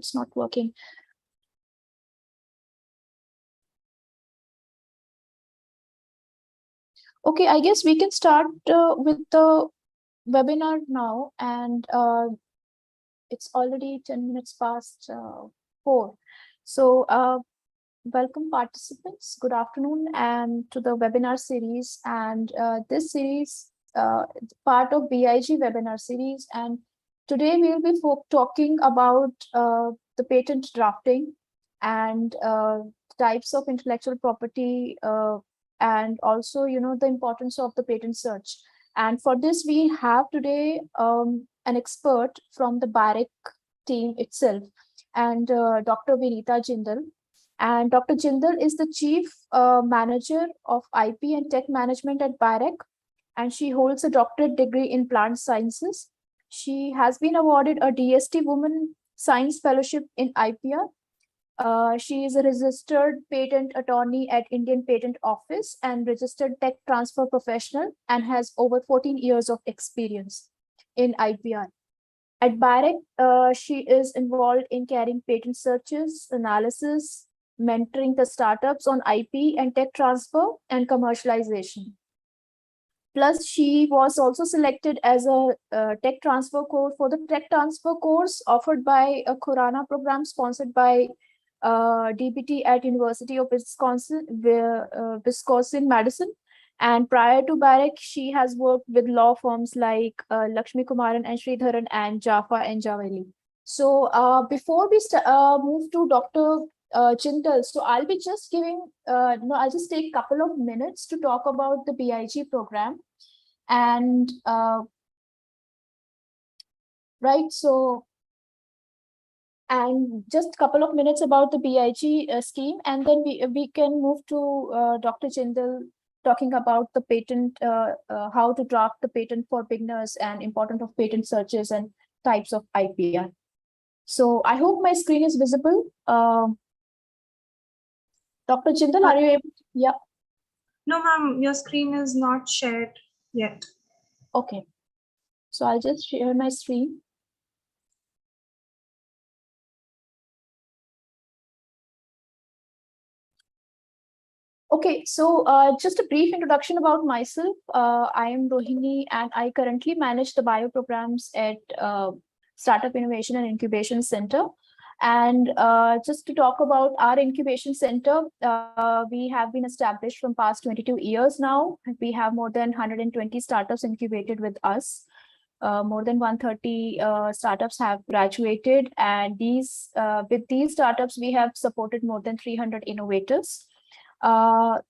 it's not working. Okay, I guess we can start with the webinar now, and it's already 10 minutes past 4. So welcome participants, good afternoon, and to the webinar series. And this series part of BIG webinar series, and today we will be talking about the patent drafting and types of intellectual property, and also, the importance of the patent search. And for this, we have today an expert from the BAREC team itself, and Dr. Vinita Jindal. And Dr. Jindal is the Chief Manager of IP and Tech Management at BAREC, and she holds a doctorate degree in plant sciences. She has been awarded a DST Women Science Fellowship in IPR. She is a registered patent attorney at Indian Patent Office and registered tech transfer professional, and has over 14 years of experience in IPR. At BAREC, she is involved in carrying patent searches, analysis, mentoring the startups on IP and tech transfer and commercialization. Plus, she was also selected as a tech transfer course for the tech transfer course offered by a Khurana program sponsored by DPT at University of Wisconsin, Madison. And prior to BAREC, she has worked with law firms like Lakshmi Kumaran and Sridharan and Jaffa and Javeli. So before we move to Dr. Jindal, so I'll be just giving, I'll just take a couple of minutes to talk about the BIG program. And right, so, and just a couple of minutes about the BIG scheme, and then we can move to Dr. Jindal talking about the patent, how to draft the patent for beginners and importance of patent searches and types of IPR. So I hope my screen is visible. Dr. Jindal, are you able to? Yeah. No, ma'am, your screen is not shared yet. Okay. So I'll just share my screen. Okay, so just a brief introduction about myself. I am Rohini, and I currently manage the bio programs at Startup Innovation and Incubation Center. And just to talk about our incubation center, we have been established from past 22 years now. We have more than 120 startups incubated with us. More than 130 startups have graduated, and with these startups, we have supported more than 300 innovators.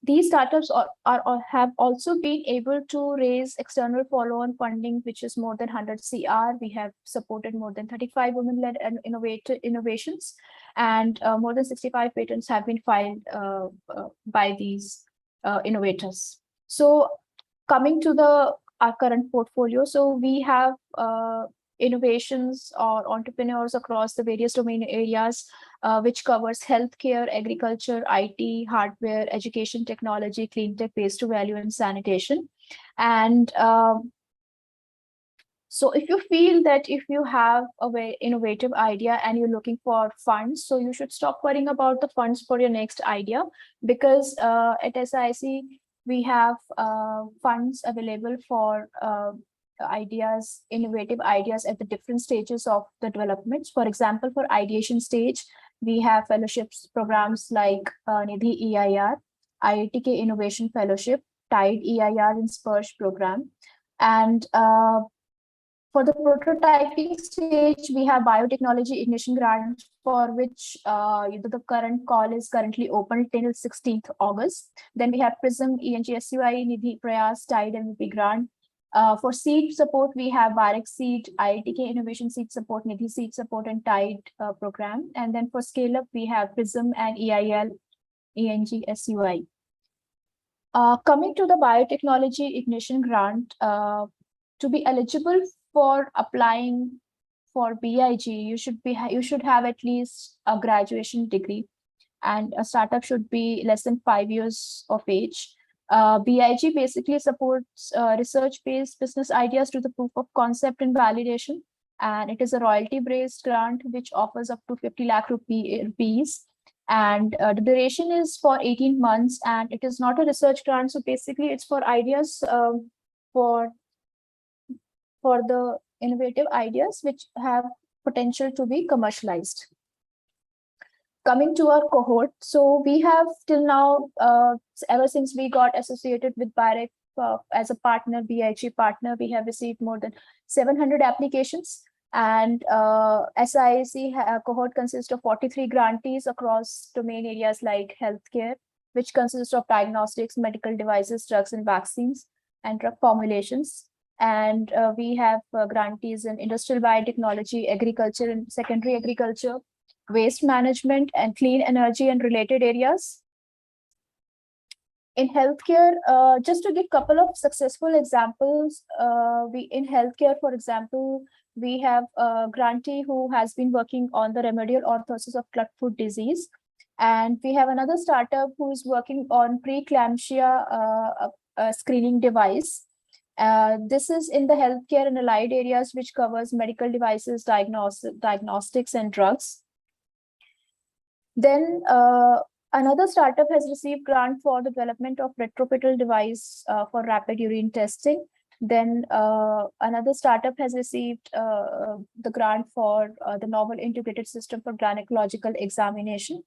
These startups have also been able to raise external follow-on funding, which is more than 100 CR. We have supported more than 35 women-led innovations, and more than 65 patents have been filed by these innovators. So coming to our current portfolio, so we have innovations or entrepreneurs across the various domain areas, which covers healthcare, agriculture, IT, hardware, education, technology, clean tech, waste to value, and sanitation. And so if you feel that if you have a very innovative idea and you're looking for funds, so you should stop worrying about the funds for your next idea, because at SIC, we have funds available for innovative ideas at the different stages of the developments. For example, for ideation stage, we have fellowships programs like Nidhi EIR, IITK Innovation Fellowship, TIDE EIR and SPERSH program. And for the prototyping stage, we have Biotechnology Ignition Grant, for which the current call is currently open till 16th August. Then we have PRISM, ENGSUI, Nidhi Prayas, TIDE MVP Grant. For seed support, we have BAREC Seed, IITK Innovation Seed Support, Nidhi Seed Support, and TIDE program. And then for scale up, we have PRISM and EIL, ENGSUI. Coming to the Biotechnology Ignition Grant, to be eligible for applying for BIG, you should have at least a graduation degree, and a startup should be less than 5 years of age. BIG basically supports research-based business ideas to the proof of concept and validation, and it is a royalty-based grant which offers up to 50 lakh rupees. And the duration is for 18 months, and it is not a research grant. So basically, it's for ideas for the innovative ideas which have potential to be commercialized. Coming to our cohort, so we have till now, ever since we got associated with BIREC as a partner, BIG partner, we have received more than 700 applications. And SIIC cohort consists of 43 grantees across domain areas like healthcare, which consists of diagnostics, medical devices, drugs and vaccines, and drug formulations. And we have grantees in industrial biotechnology, agriculture and secondary agriculture, waste management, and clean energy and related areas. In healthcare, just to give a couple of successful examples, in healthcare, for example, we have a grantee who has been working on the remedial orthosis of clubfoot disease. And we have another startup who is working on preeclampsia screening device. This is in the healthcare and allied areas, which covers medical devices, diagnostics, and drugs. Then another startup has received grant for the development of retropital device for rapid urine testing. Then another startup has received the grant for the novel integrated system for gynecological examination.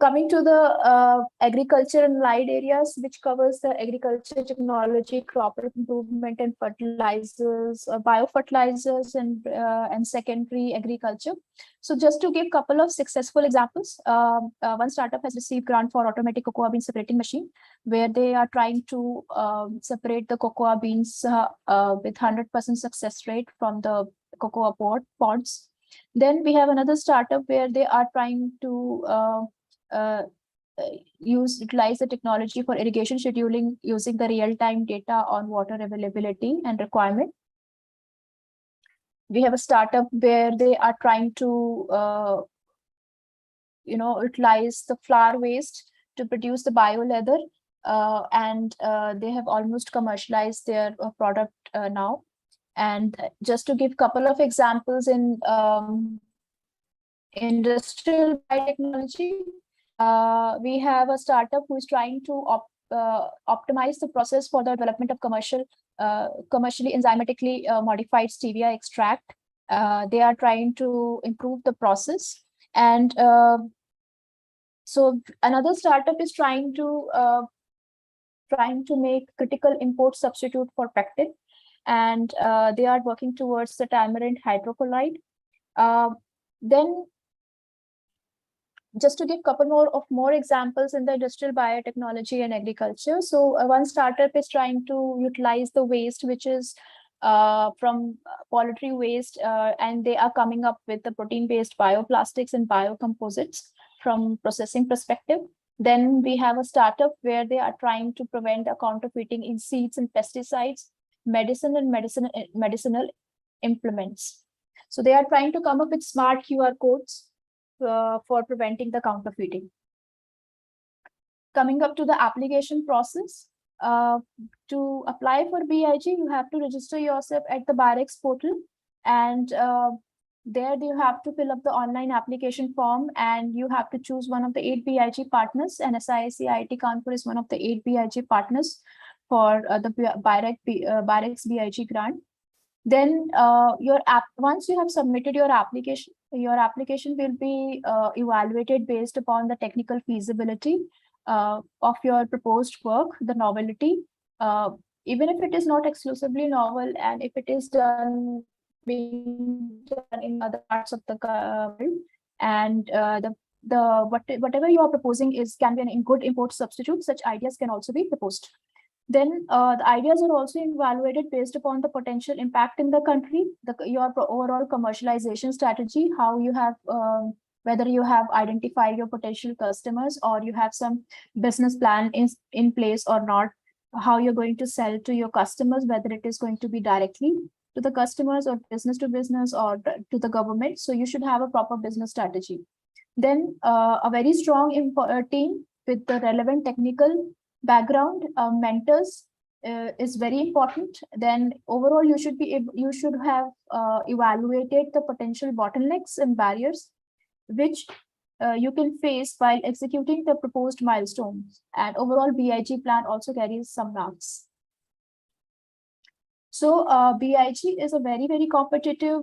Coming to the agriculture and allied areas, which covers the agriculture technology, crop improvement, and fertilizers, biofertilizers, and secondary agriculture. So just to give a couple of successful examples, one startup has received grant for automatic cocoa bean separating machine, where they are trying to separate the cocoa beans with 100% success rate from the cocoa pods. Then we have another startup where they are trying to utilize the technology for irrigation scheduling using the real-time data on water availability and requirement. We have a startup where they are trying to utilize the flour waste to produce the bio leather, and they have almost commercialized their product now. And just to give a couple of examples in industrial biotechnology, we have a startup who is trying to optimize the process for the development of commercially enzymatically modified stevia extract. They are trying to improve the process. And so another startup is trying to make critical import substitute for pectin, and they are working towards the tamarind hydrocolloid. Then just to give a couple more examples in the industrial biotechnology and agriculture. So one startup is trying to utilize the waste, which is from poultry waste, and they are coming up with the protein-based bioplastics and biocomposites from processing perspective. Then we have a startup where they are trying to prevent a counterfeiting in seeds and pesticides, medicine and medicinal implements. So they are trying to come up with smart QR codes for preventing the counterfeiting. Coming up to the application process, to apply for BIG, you have to register yourself at the BIREX portal, and there you have to fill up the online application form, and you have to choose one of the 8 BIG partners, and SIIC IIT Kanpur is one of the 8 BIG partners for the BIREX BIG grant. Then once you have submitted your application will be evaluated based upon the technical feasibility of your proposed work, the novelty, even if it is not exclusively novel, and if it is being done in other parts of the world, and whatever you are proposing can be a good import substitute. Such ideas can also be proposed. Then the ideas are also evaluated based upon the potential impact in the country, your overall commercialization strategy, how you have, whether you have identified your potential customers, or you have some business plan in place or not, how you're going to sell to your customers, whether it is going to be directly to the customers or business to business or to the government. So you should have a proper business strategy. Then a very strong team with the relevant technical background, mentors, is very important, then overall you should be able, you should have evaluated the potential bottlenecks and barriers which you can face while executing the proposed milestones. And overall BIG plan also carries some marks. So BIG is a very competitive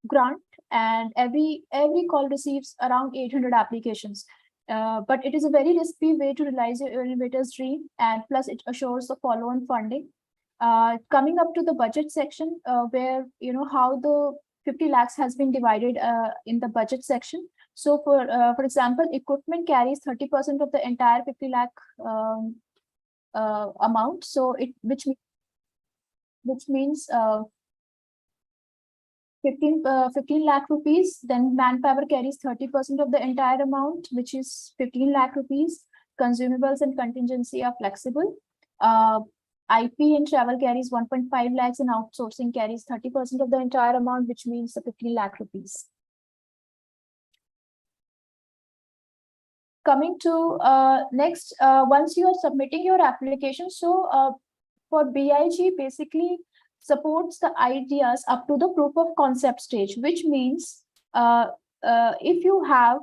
grant, and every call receives around 800 applications. But it is a very risky way to realize your innovator's dream, and plus it assures the follow-on funding. Coming up to the budget section, where how the 50 lakhs has been divided in the budget section. So for example, equipment carries 30% of the entire 50 lakh amount. So which means 15 lakh rupees. Then manpower carries 30% of the entire amount, which is 15 lakh rupees. Consumables and contingency are flexible. IP and travel carries 1.5 lakhs, and outsourcing carries 30% of the entire amount, which means the 15 lakh rupees. Coming to next, once you are submitting your application, so for BIG basically supports the ideas up to the proof of concept stage, which means if you have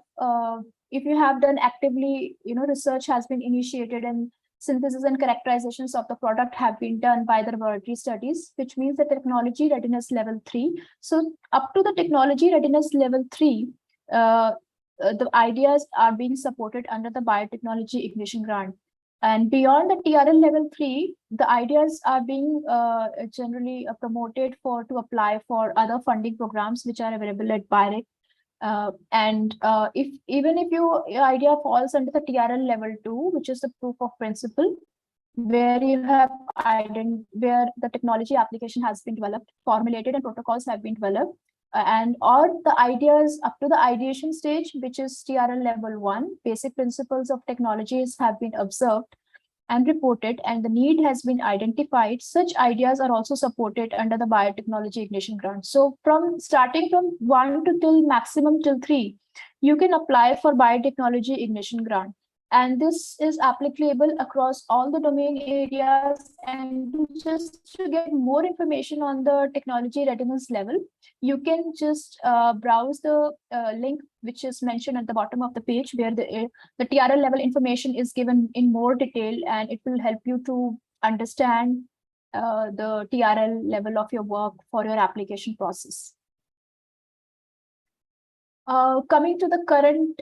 done actively, research has been initiated and synthesis and characterizations of the product have been done by the laboratory studies, which means the technology readiness level 3. So up to the technology readiness level 3, the ideas are being supported under the biotechnology ignition grant. And beyond the TRL level 3, the ideas are being generally promoted to apply for other funding programs which are available at BIREC. Even if your idea falls under the TRL level 2, which is the proof of principle, where you have where the technology application has been developed, formulated, and protocols have been developed, and or the ideas up to the ideation stage, which is TRL level 1, basic principles of technologies have been observed and reported, and the need has been identified. Such ideas are also supported under the biotechnology ignition grant. So starting from 1 to till maximum till 3, you can apply for biotechnology ignition grant. And this is applicable across all the domain areas. And just to get more information on the technology readiness level, you can just browse the link which is mentioned at the bottom of the page, where the TRL level information is given in more detail, and it will help you to understand the TRL level of your work for your application process. Coming to the current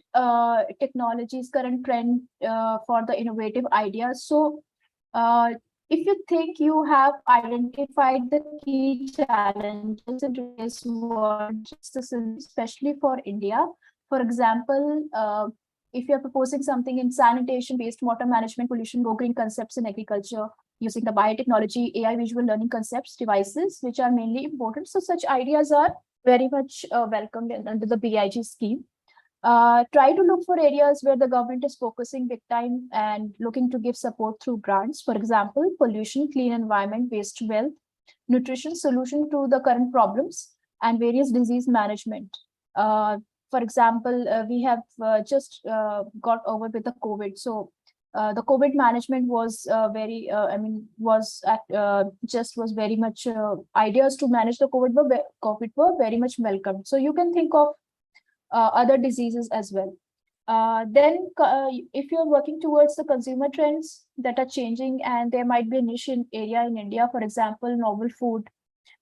technologies, current trend for the innovative ideas. So if you think you have identified the key challenges in today's world, especially for India, for example, if you're proposing something in sanitation, wastewater management, pollution, go green concepts in agriculture, using the biotechnology, AI visual learning concepts, devices, which are mainly important. So such ideas are very much welcomed under the BIG scheme. Try to look for areas where the government is focusing big time and looking to give support through grants. For example, pollution, clean environment, waste to wealth, nutrition, solution to the current problems, and various disease management. For example, we have just got over with the COVID. So the COVID management was very very much ideas to manage the COVID were very much welcome. So you can think of other diseases as well. Then if you're working towards the consumer trends that are changing, and there might be a niche area in India, for example, novel food,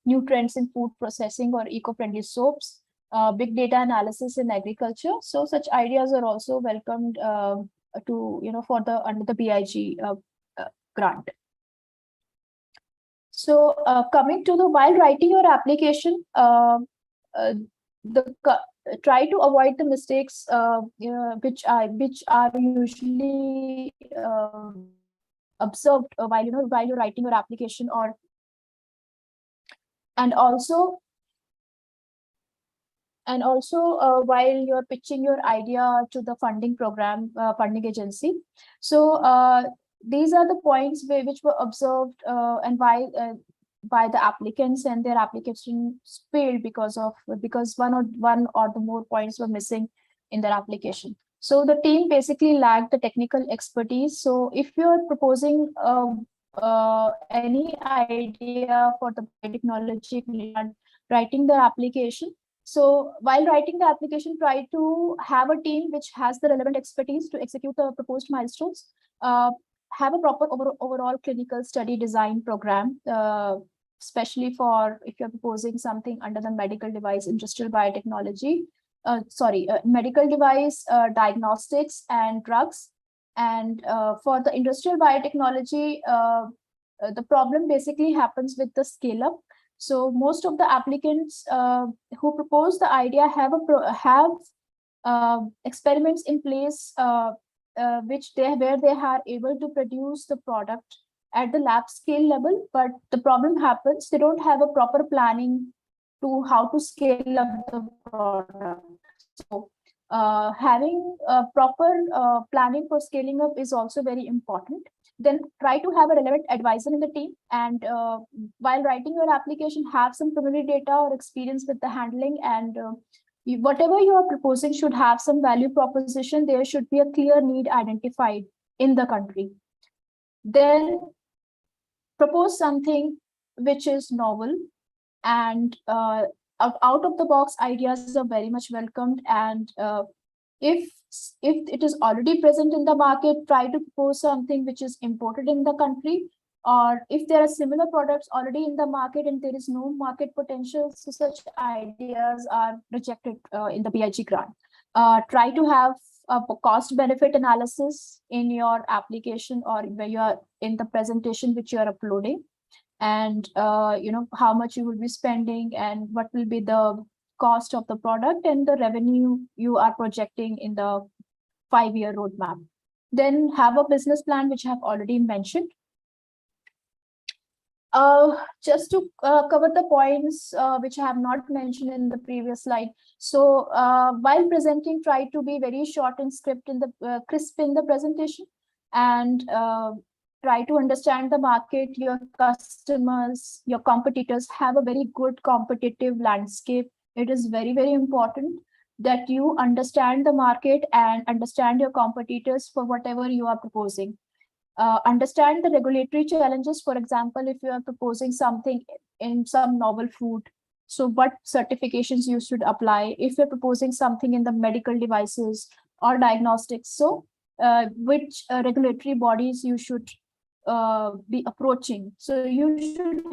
new trends in food processing or eco-friendly soaps, big data analysis in agriculture. So such ideas are also welcomed for under the BIG grant. So coming to while writing your application, try to avoid the mistakes which are usually observed while you're writing your application, and also while you're pitching your idea to the funding program, funding agency. So these are the points which were observed and by the applicants, and their applications failed because one or the more points were missing in their application. So the team basically lacked the technical expertise. So if you're proposing any idea for the biotechnology, writing the application. So while writing the application, try to have a team which has the relevant expertise to execute the proposed milestones. Have a proper overall clinical study design program, especially for if you're proposing something under the medical device, industrial biotechnology, medical device, diagnostics and drugs. And for the industrial biotechnology, the problem basically happens with the scale up. So most of the applicants who propose the idea have experiments in place where they are able to produce the product at the lab scale level. But the problem happens, they don't have a proper planning to how to scale up the product. So having a proper planning for scaling up is also very important. Then try to have a relevant advisor in the team, and while writing your application, have some preliminary data or experience with the handling, and whatever you are proposing should have some value proposition. There should be a clear need identified in the country. Then propose something which is novel, and out of the box ideas are very much welcomed. And if it is already present in the market, try to propose something which is imported in the country. Or if there are similar products already in the market and there is no market potential, so such ideas are rejected in the BIG grant. Try to have a cost benefit analysis in your application or where you are in the presentation which you are uploading, and how much you will be spending and what will be the cost of the product and the revenue you are projecting in the 5-year roadmap. Then have a business plan, which I have already mentioned. Just to cover the points which I have not mentioned in the previous slide. So while presenting, try to be very short and crisp in the presentation, and try to understand the market, your customers, your competitors. Have a very good competitive landscape. It is very, very important that you understand the market and understand your competitors for whatever you are proposing. Understand the regulatory challenges. For example, if you are proposing something in some novel food, so what certifications you should apply. If you're proposing something in the medical devices or diagnostics, so which regulatory bodies you should be approaching. So you should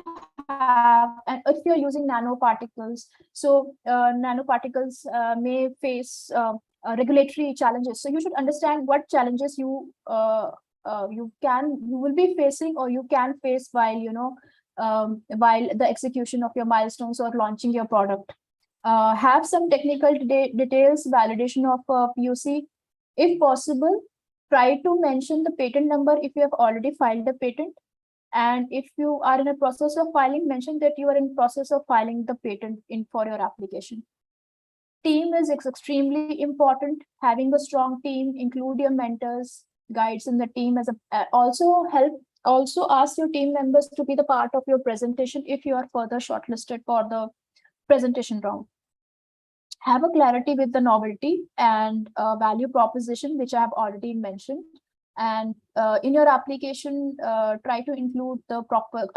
have, and if you're using nanoparticles, so nanoparticles may face regulatory challenges. So you should understand what challenges you will be facing or you can face while while the execution of your milestones or launching your product. Have some technical details, validation of POC. If possible, try to mention the patent number if you have already filed the patent. And if you are in a process of filing, mention that you are in process of filing the patent for your application. Team is extremely important. Having a strong team, include your mentors, guides in the team also ask your team members to be the part of your presentation if you are further shortlisted for the presentation round. Have a clarity with the novelty and value proposition, which I have already mentioned. And in your application, try to include a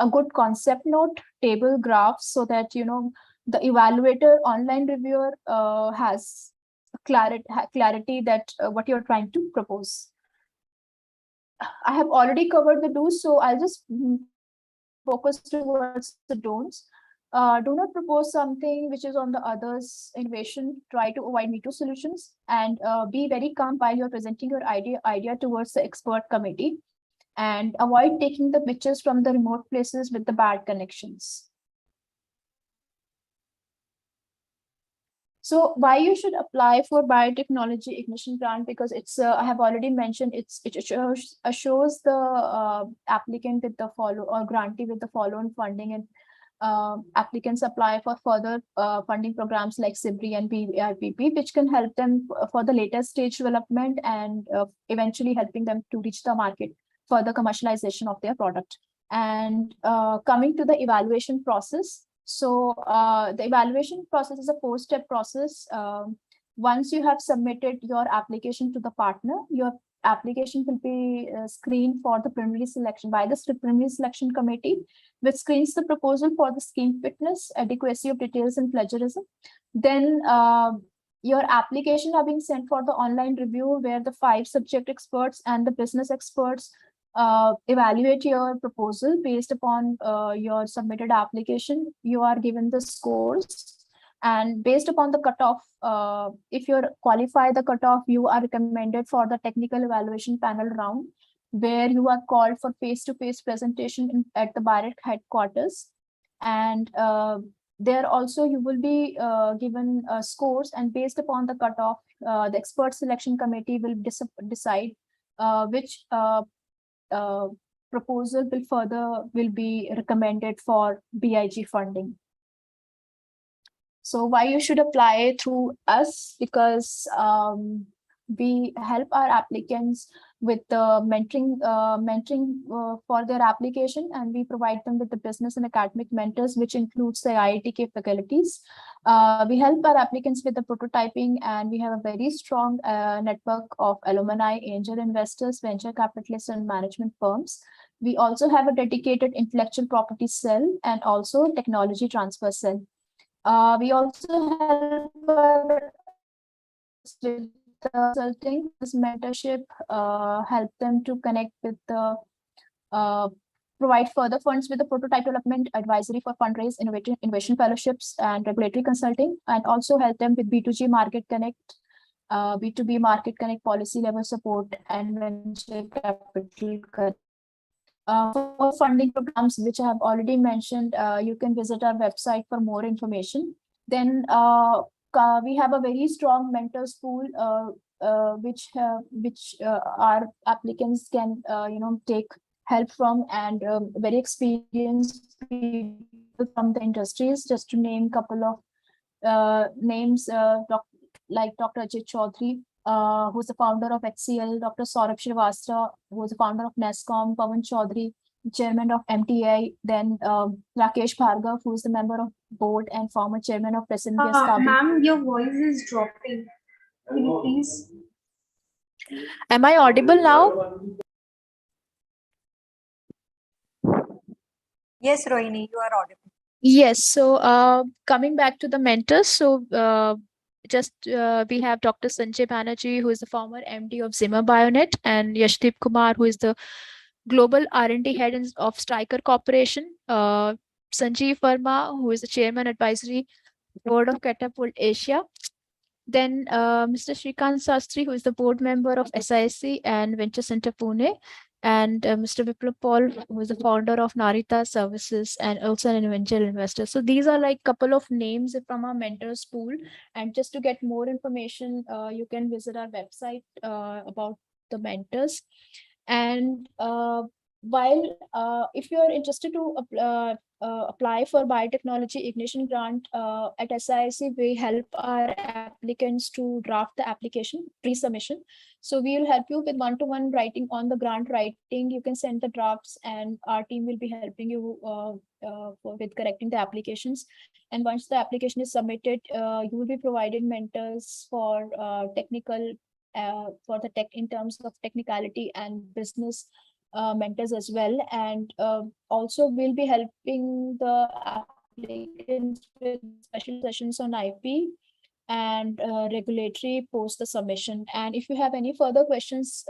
good concept note, table, graphs, so that the evaluator, online reviewer has clarity that what you're trying to propose. I have already covered the do's, so I'll just focus towards the don'ts. Do not propose something which is on the others' innovation. Try to avoid me too solutions, and be very calm while you're presenting your idea towards the expert committee, and avoid taking the pictures from the remote places with the bad connections. So why you should apply for biotechnology ignition grant? Because it's I have already mentioned it shows the applicant with the grantee with the follow-on funding, and applicants apply for further funding programs like SIBRI and PRPP, which can help them for the later stage development and eventually helping them to reach the market for the commercialization of their product. And coming to the evaluation process. So the evaluation process is a 4-step process. Once you have submitted your application to the partner, application will be screened for the preliminary selection by the preliminary selection committee, which screens the proposal for the scheme fitness, adequacy of details, and plagiarism. Then your application are being sent for the online review, where the 5 subject experts and the business experts evaluate your proposal based upon your submitted application. You are given the scores, and based upon the cutoff, if you qualify the cutoff, you are recommended for the technical evaluation panel round, where you are called for face-to-face presentation at the BIRET headquarters. And there also you will be given scores, and based upon the cutoff, the expert selection committee will decide which proposal will be recommended for BIG funding. So why you should apply through us? Because we help our applicants with the mentoring for their application, and we provide them with the business and academic mentors, which includes the IITK faculties. We help our applicants with the prototyping, and we have a very strong network of alumni, angel investors, venture capitalists, and management firms. We also have a dedicated intellectual property cell and also technology transfer cell. We also help with consulting, this mentorship, help them to connect with the provide further funds with the prototype development, advisory for fundraise, innovation fellowships, and regulatory consulting, and also help them with B2G market connect, B2B market connect, policy level support, and venture capital connect. For funding programs, which I have already mentioned, you can visit our website for more information. Then we have a very strong mentors pool, which our applicants can take help from, and very experienced people from the industries. Just to name a couple of names, like Dr. Ajit Chaudhary, who's the founder of HCL, Dr. Saurabh Srivastava, who's the founder of NESCOM, Pawan Chaudhary, chairman of MTI, then Rakesh Bhargav, who is the member of board and former chairman of President Ma'am, your voice is dropping. Can you please? Am I audible now? Yes, Rohini, you are audible. Yes. So coming back to the mentors, so we have Dr. Sanjay Banerjee, who is the former MD of Zimmer Bionet, and Yashdeep Kumar, who is the global R&D head of Stryker Corporation. Sanjeev Verma, who is the chairman advisory board of Catapult Asia. Then Mr. Shrikant Sastry, who is the board member of SISC and Venture Center Pune, and Mr. Viplab Paul, who is the founder of Narita Services and also an angel investor. So these are like a couple of names from our mentors pool. And just to get more information, you can visit our website about the mentors. And while if you are interested to apply for biotechnology ignition grant at SISC, we help our applicants to draft the application pre-submission. So we will help you with one-to-one writing on the grant writing. You can send the drafts, and our team will be helping you with correcting the applications. And once the application is submitted, you will be provided mentors for technical for the tech in terms of technicality and business mentors as well. And also we'll be helping the applicants with special sessions on IP and regulatory post the submission. And if you have any further questions,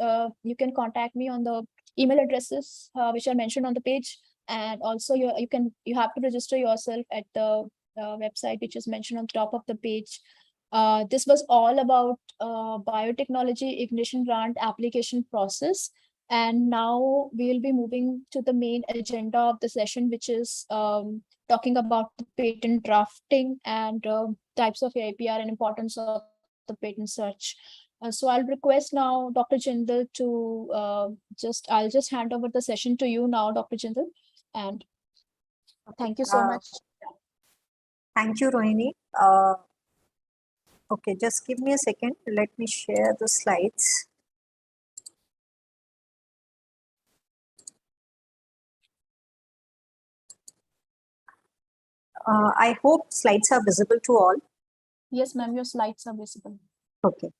you can contact me on the email addresses which are mentioned on the page. And also you have to register yourself at the website which is mentioned on top of the page. This was all about biotechnology ignition grant application process. And now we will be moving to the main agenda of the session, which is talking about the patent drafting and types of AIPR and importance of the patent search. So I'll request now Dr. Jindal to I'll just hand over the session to you now, Dr. Jindal. And thank you so much. Thank you, Rohini. Okay, just give me a second. Let me share the slides. I hope slides are visible to all. Yes, ma'am, your slides are visible. Okay.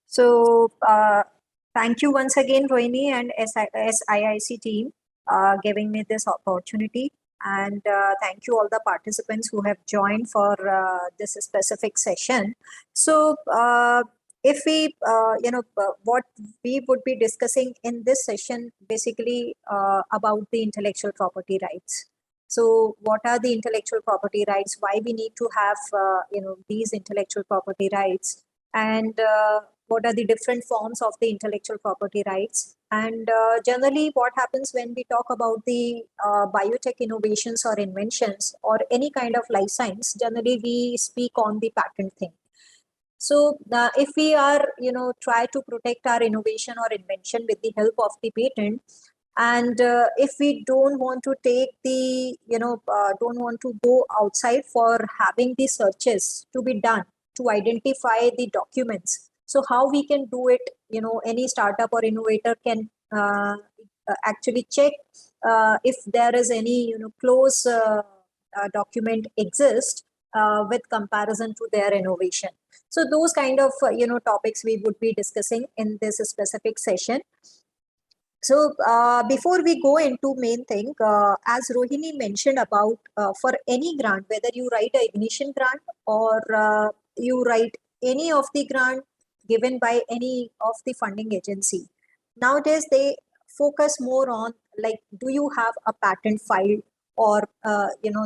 So Thank you once again, Rohini and SIIC team, giving me this opportunity. And thank you all the participants who have joined for this specific session. So if we, what we would be discussing in this session, basically about the intellectual property rights. So what are the intellectual property rights? Why we need to have, these intellectual property rights? And what are the different forms of the intellectual property rights, and generally what happens when we talk about the biotech innovations or inventions or any kind of life science. Generally we speak on the patent thing. So if we are try to protect our innovation or invention with the help of the patent, and if we don't want to take the don't want to go outside for having the searches to be done to identify the documents, so how we can do it? Any startup or innovator can actually check if there is any close document exist with comparison to their innovation. So those kind of topics we would be discussing in this specific session. So before we go into main thing, as Rohini mentioned about for any grant, whether you write a ignition grant or you write any of the grant given by any of the funding agency, nowadays they focus more on like, do you have a patent filed, or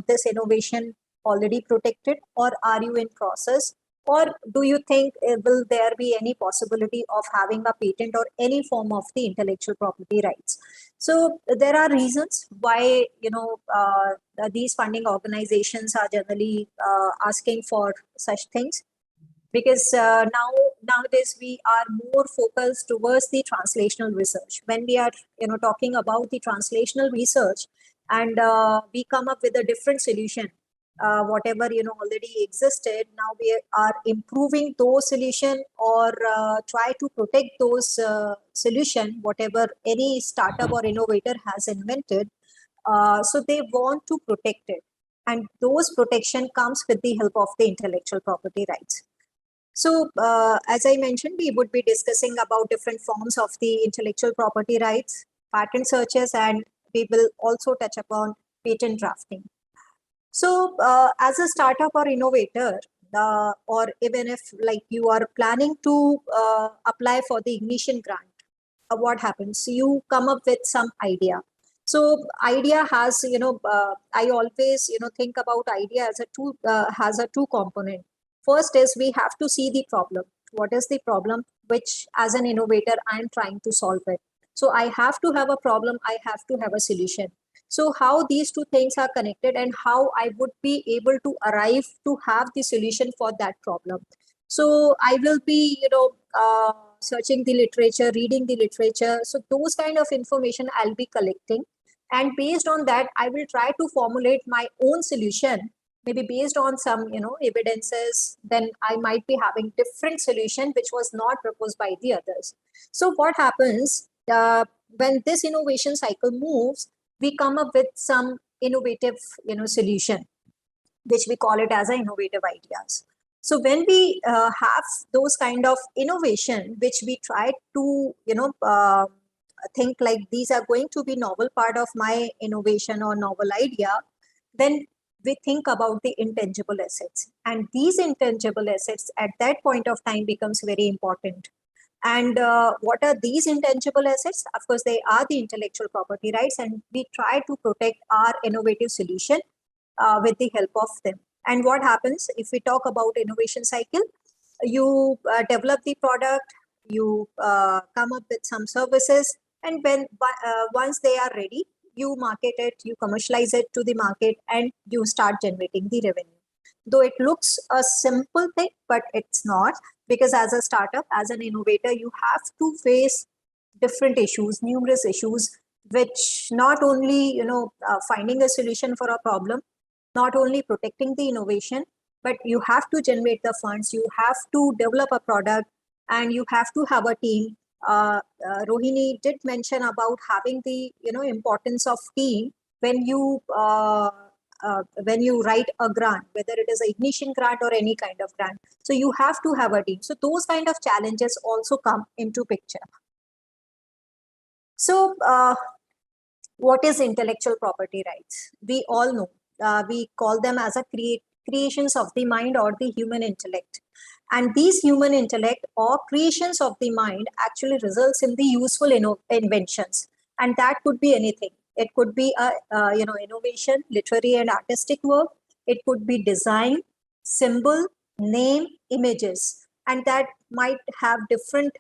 this innovation already protected, or are you in process, or do you think will there be any possibility of having a patent or any form of the intellectual property rights? So there are reasons why these funding organizations are generally asking for such things, because nowadays we are more focused towards the translational research. When we are talking about the translational research, and we come up with a different solution, whatever already existed, now we are improving those solution, or try to protect those solution whatever any startup or innovator has invented. So they want to protect it, and those protection comes with the help of the intellectual property rights. So, as I mentioned, we would be discussing about different forms of the intellectual property rights, patent searches, and we will also touch upon patent drafting. So, as a startup or innovator, or even if like you are planning to apply for the ignition grant, what happens? You come up with some idea. So idea has, I always, think about idea as a two, has a two component. First is we have to see the problem. What is the problem which as an innovator I am trying to solve it? So I have to have a problem, I have to have a solution. So how these two things are connected, and how I would be able to arrive to have the solution for that problem. So I will be, searching the literature, reading the literature. So those kind of information I'll be collecting. And based on that, I will try to formulate my own solution, maybe based on some, evidences. Then I might be having different solution, which was not proposed by the others. So what happens when this innovation cycle moves, we come up with some innovative, solution, which we call it as a innovative ideas. So when we have those kind of innovation, which we try to, think like these are going to be novel part of my innovation or novel idea, then we think about the intangible assets. And these intangible assets at that point of time becomes very important. And what are these intangible assets? Of course, they are the intellectual property rights, and we try to protect our innovative solution with the help of them. And what happens if we talk about innovation cycle? You develop the product, you come up with some services, and when once they are ready, you market it, you commercialize it to the market, and you start generating the revenue. Though it looks a simple thing, but it's not, because as a startup, as an innovator, you have to face different issues, numerous issues, which not only finding a solution for a problem, not only protecting the innovation, but you have to generate the funds, you have to develop a product, and you have to have a team. Rohini did mention about having the importance of team when you write a grant, whether it is an ignition grant or any kind of grant. So you have to have a team. So those kind of challenges also come into picture. So what is intellectual property rights? We all know, we call them as a creations of the mind or the human intellect. And these human intellect or creations of the mind actually results in the useful inventions. And that could be anything. It could be a innovation, literary and artistic work. It could be design, symbol, name, images, and that might have different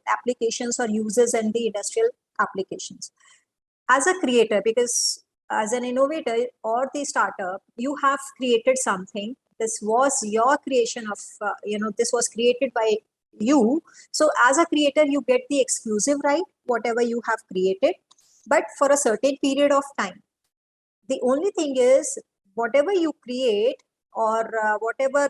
applications or uses in the industrial applications. As a creator, because as an innovator or the startup, you have created something. This was your creation of this was created by you. So as a creator, you get the exclusive right whatever you have created, but for a certain period of time. The only thing is, whatever you create or whatever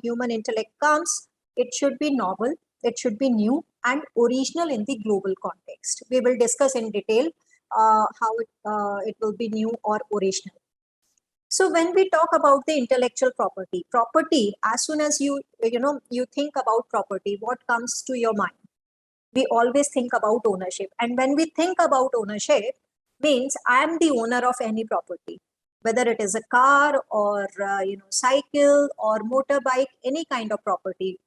human intellect comes, it should be novel, it should be new and original in the global context. We will discuss in detail how it will be new or original. So when we talk about the intellectual property, as soon as you think about property, what comes to your mind? We always think about ownership. And when we think about ownership, means I am the owner of any property, whether it is a car or cycle or motorbike, any kind of property.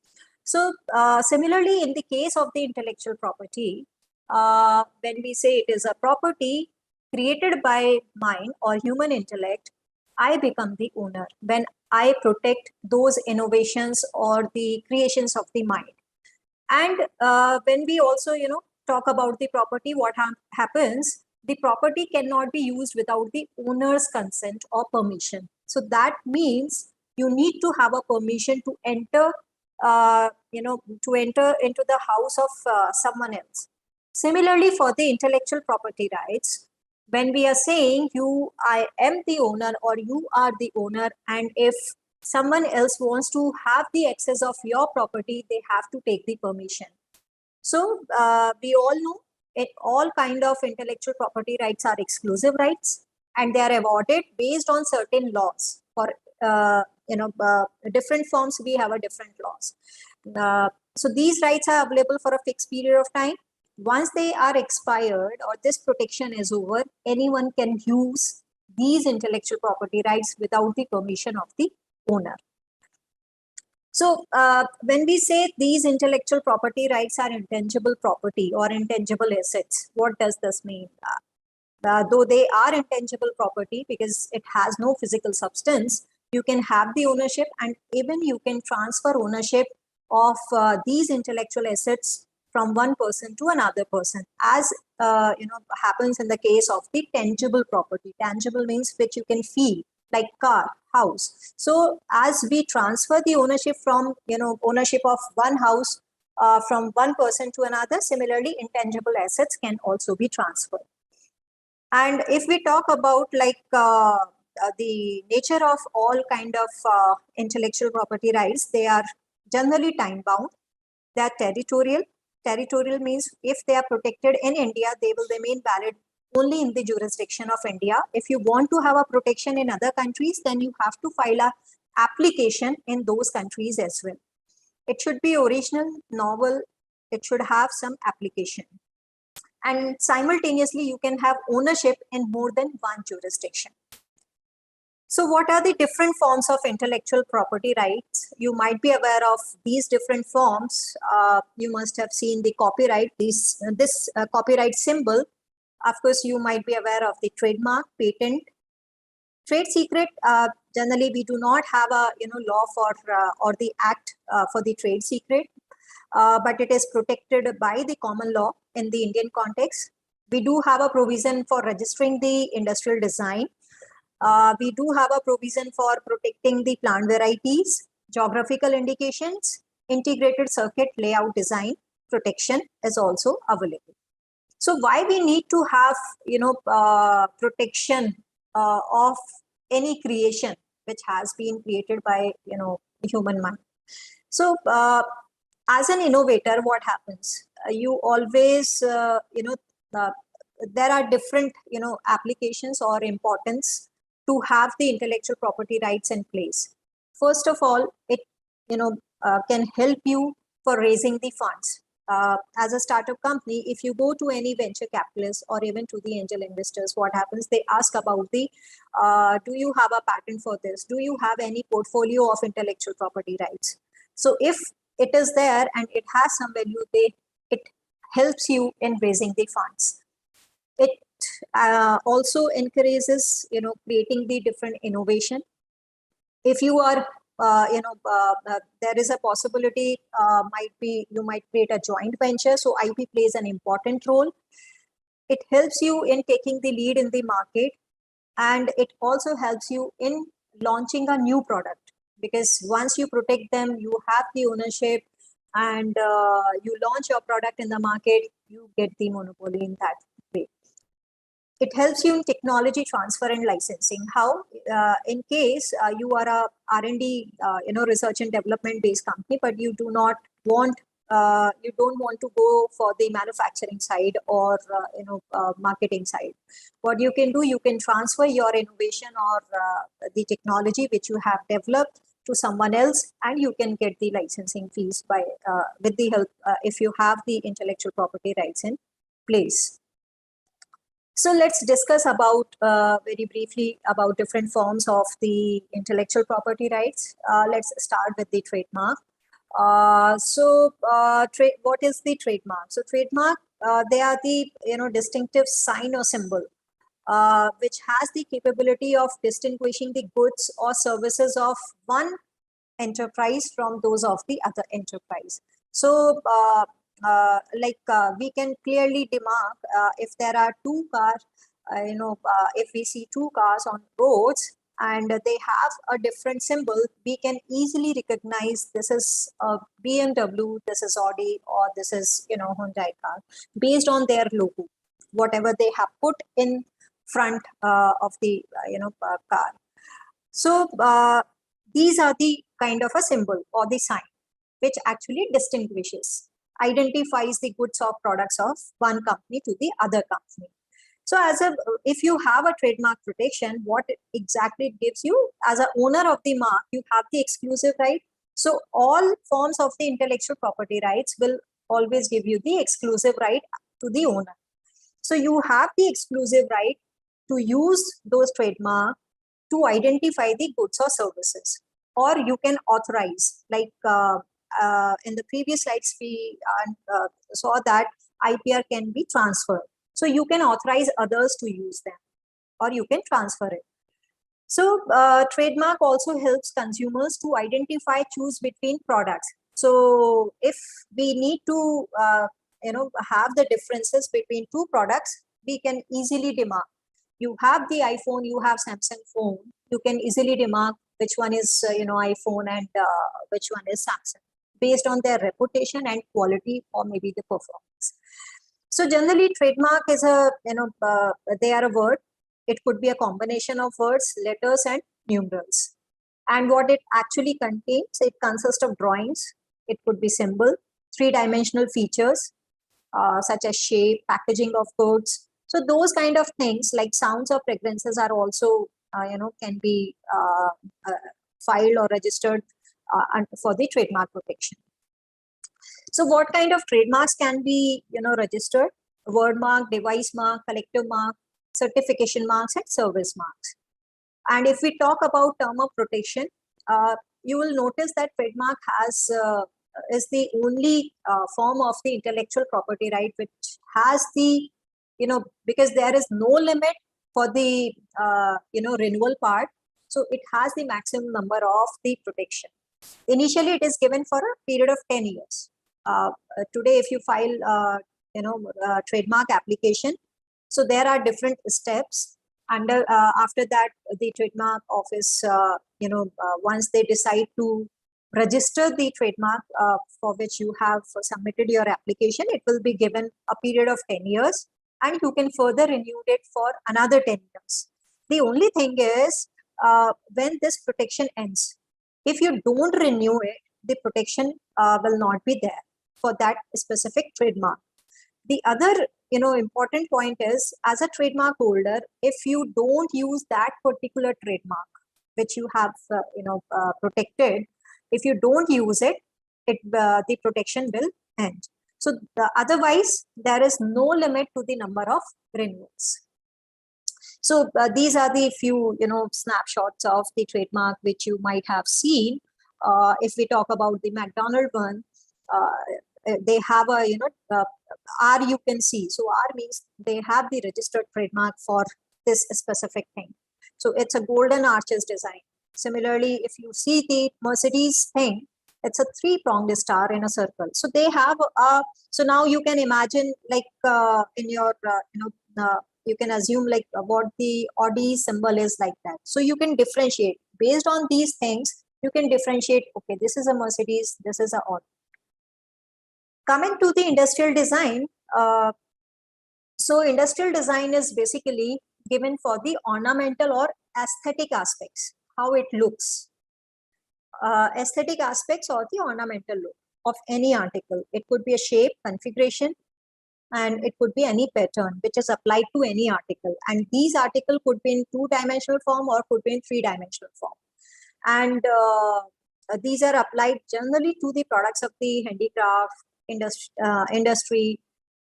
So similarly, in the case of the intellectual property, when we say it is a property created by mind or human intellect, I become the owner when I protect those innovations or the creations of the mind. And when we also talk about the property, what happens, the property cannot be used without the owner's consent or permission. So that means you need to have a permission to enter into the house of someone else. Similarly, for the intellectual property rights, when we are saying I am the owner or you are the owner, and if someone else wants to have the access of your property, they have to take the permission. So we all know all kind of intellectual property rights are exclusive rights, and they are awarded based on certain laws. For different forms, we have a different laws. So these rights are available for a fixed period of time. Once they are expired or this protection is over, anyone can use these intellectual property rights without the permission of the owner. So when we say these intellectual property rights are intangible property or intangible assets, what does this mean? Though they are intangible property because it has no physical substance, you can have the ownership, and even you can transfer ownership of these intellectual assets from one person to another person, as happens in the case of the tangible property. Tangible means which you can feel, like car, house. So as we transfer the ownership from ownership of one house from one person to another, similarly intangible assets can also be transferred. And if we talk about like the nature of all kind of intellectual property rights, they are generally time bound, they are territorial. Territorial means if they are protected in India, they will remain valid only in the jurisdiction of India. If you want to have a protection in other countries, then you have to file a application in those countries as well. It should be original, novel, it should have some application. And simultaneously, you can have ownership in more than one jurisdiction. So what are the different forms of intellectual property rights? You might be aware of these different forms. You must have seen the copyright, this copyright symbol. Of course, you might be aware of the trademark, patent, trade secret. Generally, we do not have a law for or the act for the trade secret, but it is protected by the common law in the Indian context. We do have a provision for registering the industrial design. We do have a provision for protecting the plant varieties, geographical indications, integrated circuit layout design protection is also available. So why we need to have protection of any creation which has been created by human mind? So as an innovator, what happens? You always there are different applications or importance to have the intellectual property rights in place. First of all, it can help you for raising the funds. as a startup company, if you go to any venture capitalist or even to the angel investors, what happens? They ask about the, do you have a patent for this? Do you have any portfolio of intellectual property rights? So if it is there and it has some value, it helps you in raising the funds. It also encourages, creating the different innovation. If you are, there is a possibility, you might create a joint venture. So IP plays an important role. It helps you in taking the lead in the market, and it also helps you in launching a new product, because once you protect them, you have the ownership, and you launch your product in the market, you get the monopoly in that way. It helps you in technology transfer and licensing. How? In case you are a R&D, research and development based company, but you do not want, you don't want to go for the manufacturing side or marketing side. What you can do, you can transfer your innovation or the technology which you have developed to someone else, and you can get the licensing fees by with the help if you have the intellectual property rights in place. So let's discuss about very briefly about different forms of the intellectual property rights. Let's start with the trademark. What is the trademark? So trademark, they are the distinctive sign or symbol which has the capability of distinguishing the goods or services of one enterprise from those of the other enterprise. So we can clearly demark if there are two cars, if we see two cars on roads and they have a different symbol, we can easily recognize this is a BMW, this is Audi, or this is Hyundai car, based on their logo, whatever they have put in front of the car. So these are the kind of a symbol or the sign which actually distinguishes, identifies the goods or products of one company to the other company. So if you have a trademark protection, what exactly it gives you? As an owner of the mark, you have the exclusive right. So all forms of the intellectual property rights will always give you the exclusive right to the owner. So you have the exclusive right to use those trademarks to identify the goods or services, or you can authorize, like in the previous slides we saw that IPR can be transferred. So you can authorize others to use them, or you can transfer it. So trademark also helps consumers to identify, choose between products. So if we need to have the differences between two products, we can easily demark. You have the iPhone, you have Samsung phone, you can easily demark which one is iPhone and which one is Samsung, based on their reputation and quality, or maybe the performance. So generally trademark is they are a word. It could be a combination of words, letters and numerals. And what it actually contains, it consists of drawings, it could be symbol, three-dimensional features such as shape, packaging of goods. So those kind of things like sounds or fragrances are also can be filed or registered for the trademark protection. So what kind of trademarks can be registered? Word mark, device mark, collective mark, certification marks and service marks. And if we talk about term of protection, you will notice that trademark is the only form of the intellectual property right which has the because there is no limit for the renewal part, so it has the maximum number of the protection. Initially it is given for a period of 10 years. Today if you file trademark application, so there are different steps under after that the trademark office once they decide to register the trademark for which you have submitted your application, it will be given a period of 10 years and you can further renew it for another 10 years. The only thing is when this protection ends, if you don't renew it, the protection will not be there for that specific trademark. The other important point is, as a trademark holder, if you don't use that particular trademark which you have protected, if you don't use it, the protection will end. So otherwise, there is no limit to the number of renewals. So these are the few, snapshots of the trademark which you might have seen. If we talk about the McDonald one, they have a, R you can see. So R means they have the registered trademark for this specific thing. So it's a golden arches design. Similarly, if you see the Mercedes thing, it's a 3-pronged star in a circle. So they have so now you can imagine like in your, you can assume like what the Audi symbol is like that. So you can differentiate based on these things. You can differentiate, okay, this is a Mercedes, this is a Audi. Coming to the industrial design, so industrial design is basically given for the ornamental or aesthetic aspects, how it looks. Aesthetic aspects or the ornamental look of any article. It could be a shape, configuration, and it could be any pattern which is applied to any article. And these articles could be in 2-dimensional form or could be in 3-dimensional form. And these are applied generally to the products of the handicraft industry,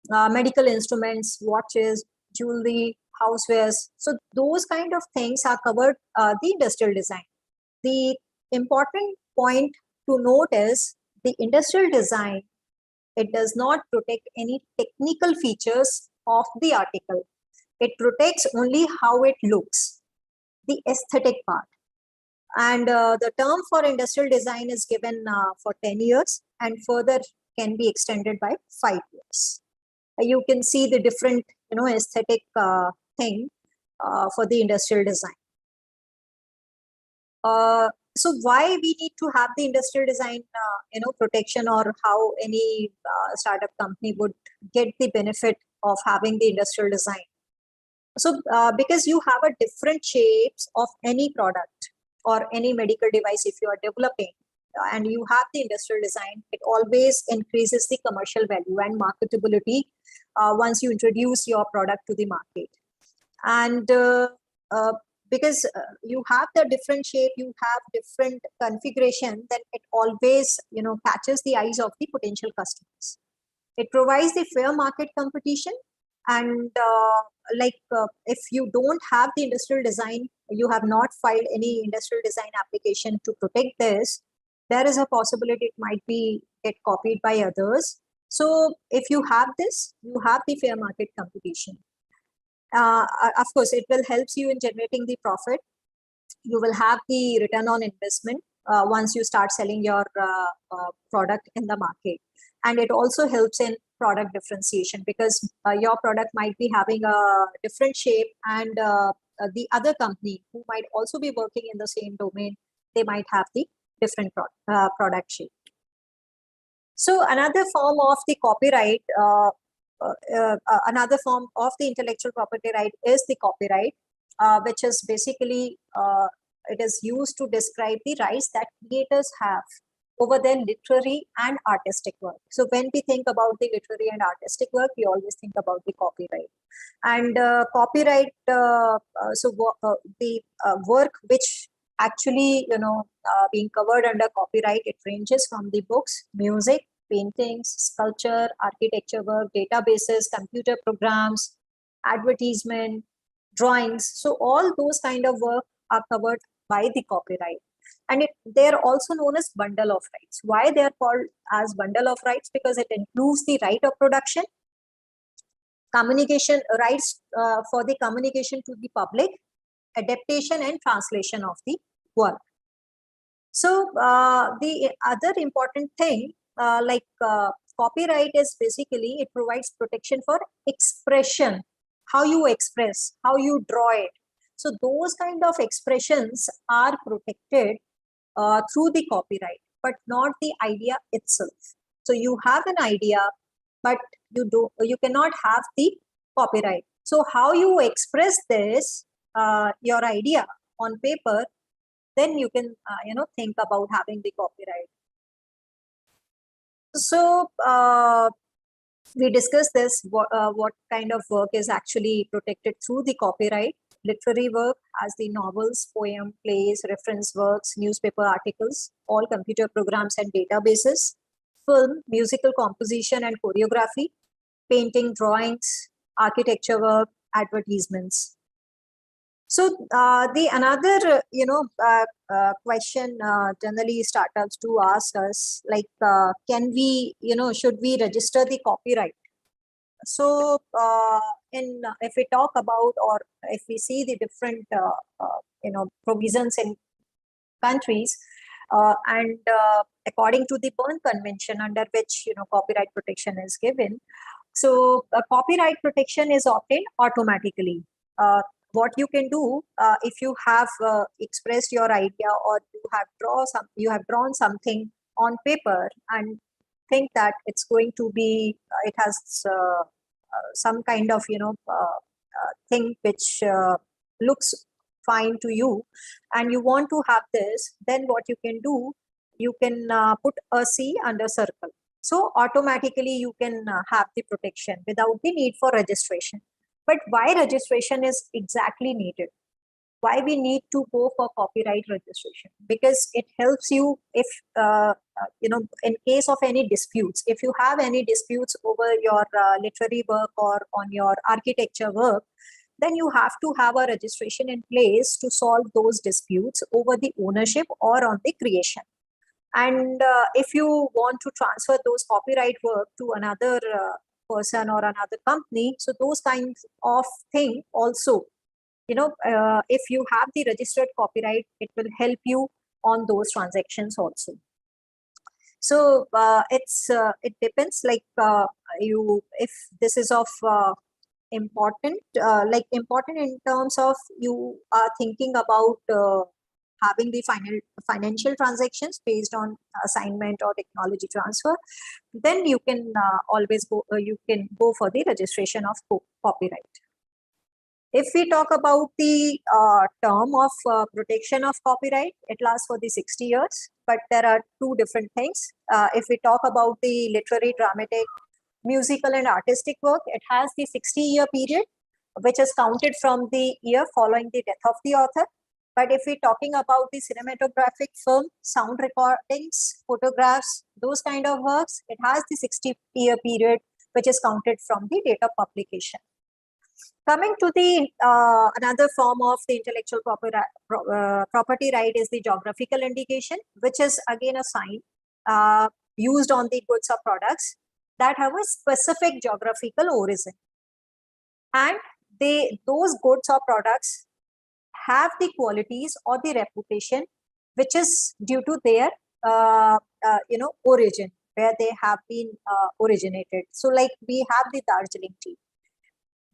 medical instruments, watches, jewelry, housewares. So those kind of things are covered the industrial design. The important point to note is the industrial design, it does not protect any technical features of the article. It protects only how it looks, the aesthetic part. And the term for industrial design is given for 10 years and further can be extended by 5 years. You can see the different, aesthetic thing for the industrial design. So why we need to have the industrial design, protection, or how any startup company would get the benefit of having the industrial design? So because you have a different shapes of any product or any medical device if you are developing, and you have the industrial design, it always increases the commercial value and marketability once you introduce your product to the market. And because you have the different shape, you have different configuration, then it always, catches the eyes of the potential customers. It provides the fair market competition. And if you don't have the industrial design, you have not filed any industrial design application to protect this, there is a possibility it might be get copied by others. So if you have this, you have the fair market competition. Of course, it will help you in generating the profit. You will have the return on investment once you start selling your product in the market. And it also helps in product differentiation because your product might be having a different shape, and the other company who might also be working in the same domain, they might have the different product shape. So another form of the copyright, another form of the intellectual property right is the copyright, which is basically, it is used to describe the rights that creators have over their literary and artistic work. So when we think about the literary and artistic work, we always think about the copyright. And copyright, the work which actually, being covered under copyright, it ranges from the books, music, paintings, sculpture, architecture work, databases, computer programs, advertisement, drawings. So all those kind of work are covered by the copyright. And they're also known as bundle of rights. Why they are called as bundle of rights? Because it includes the right of production, communication rights for the communication to the public, adaptation and translation of the work. So the other important thing, copyright is basically, it provides protection for expression, how you express, how you draw it. So those kind of expressions are protected through the copyright, but not the idea itself. So you have an idea, but you cannot have the copyright. So how you express this, your idea on paper, then you can think about having the copyright. So we discussed this, what kind of work is actually protected through the copyright. Literary work as the novels, poem, plays, reference works, newspaper articles, all computer programs and databases. film, musical composition and choreography, painting, drawings, architecture work, advertisements. So the another question generally startups do ask us, like, can we, should we register the copyright? So if we talk about, or if we see the different provisions in countries, and according to the Berne Convention, under which copyright protection is given, so copyright protection is obtained automatically. What you can do, if you have expressed your idea, or you have drawn something on paper and think that it's going to be, it has some kind of thing which looks fine to you, and you want to have this, then what you can do, you can put a C under circle. So automatically you can have the protection without the need for registration. But why registration is exactly needed? Why we need to go for copyright registration? Because it helps you if, in case of any disputes, if you have any disputes over your literary work or on your architecture work, then you have to have a registration in place to solve those disputes over the ownership or on the creation. And if you want to transfer those copyright work to another person or another company, so those kinds of thing also, if you have the registered copyright, it will help you on those transactions also. So it depends, like if this is of important in terms of you are thinking about having the financial transactions based on assignment or technology transfer, then you can always go, you can go for the registration of copyright. If we talk about the term of protection of copyright, it lasts for the 60 years, but there are two different things. If we talk about the literary, dramatic, musical and artistic work, it has the 60-year period, which is counted from the year following the death of the author. But if we're talking about the cinematographic film, sound recordings, photographs, those kind of works, it has the 60-year period, which is counted from the date of publication. Coming to the another form of the intellectual property right is the geographical indication, which is again a sign used on the goods or products that have a specific geographical origin. And those goods or products have the qualities or the reputation which is due to their origin, where they have been originated. So like we have the Darjeeling tea,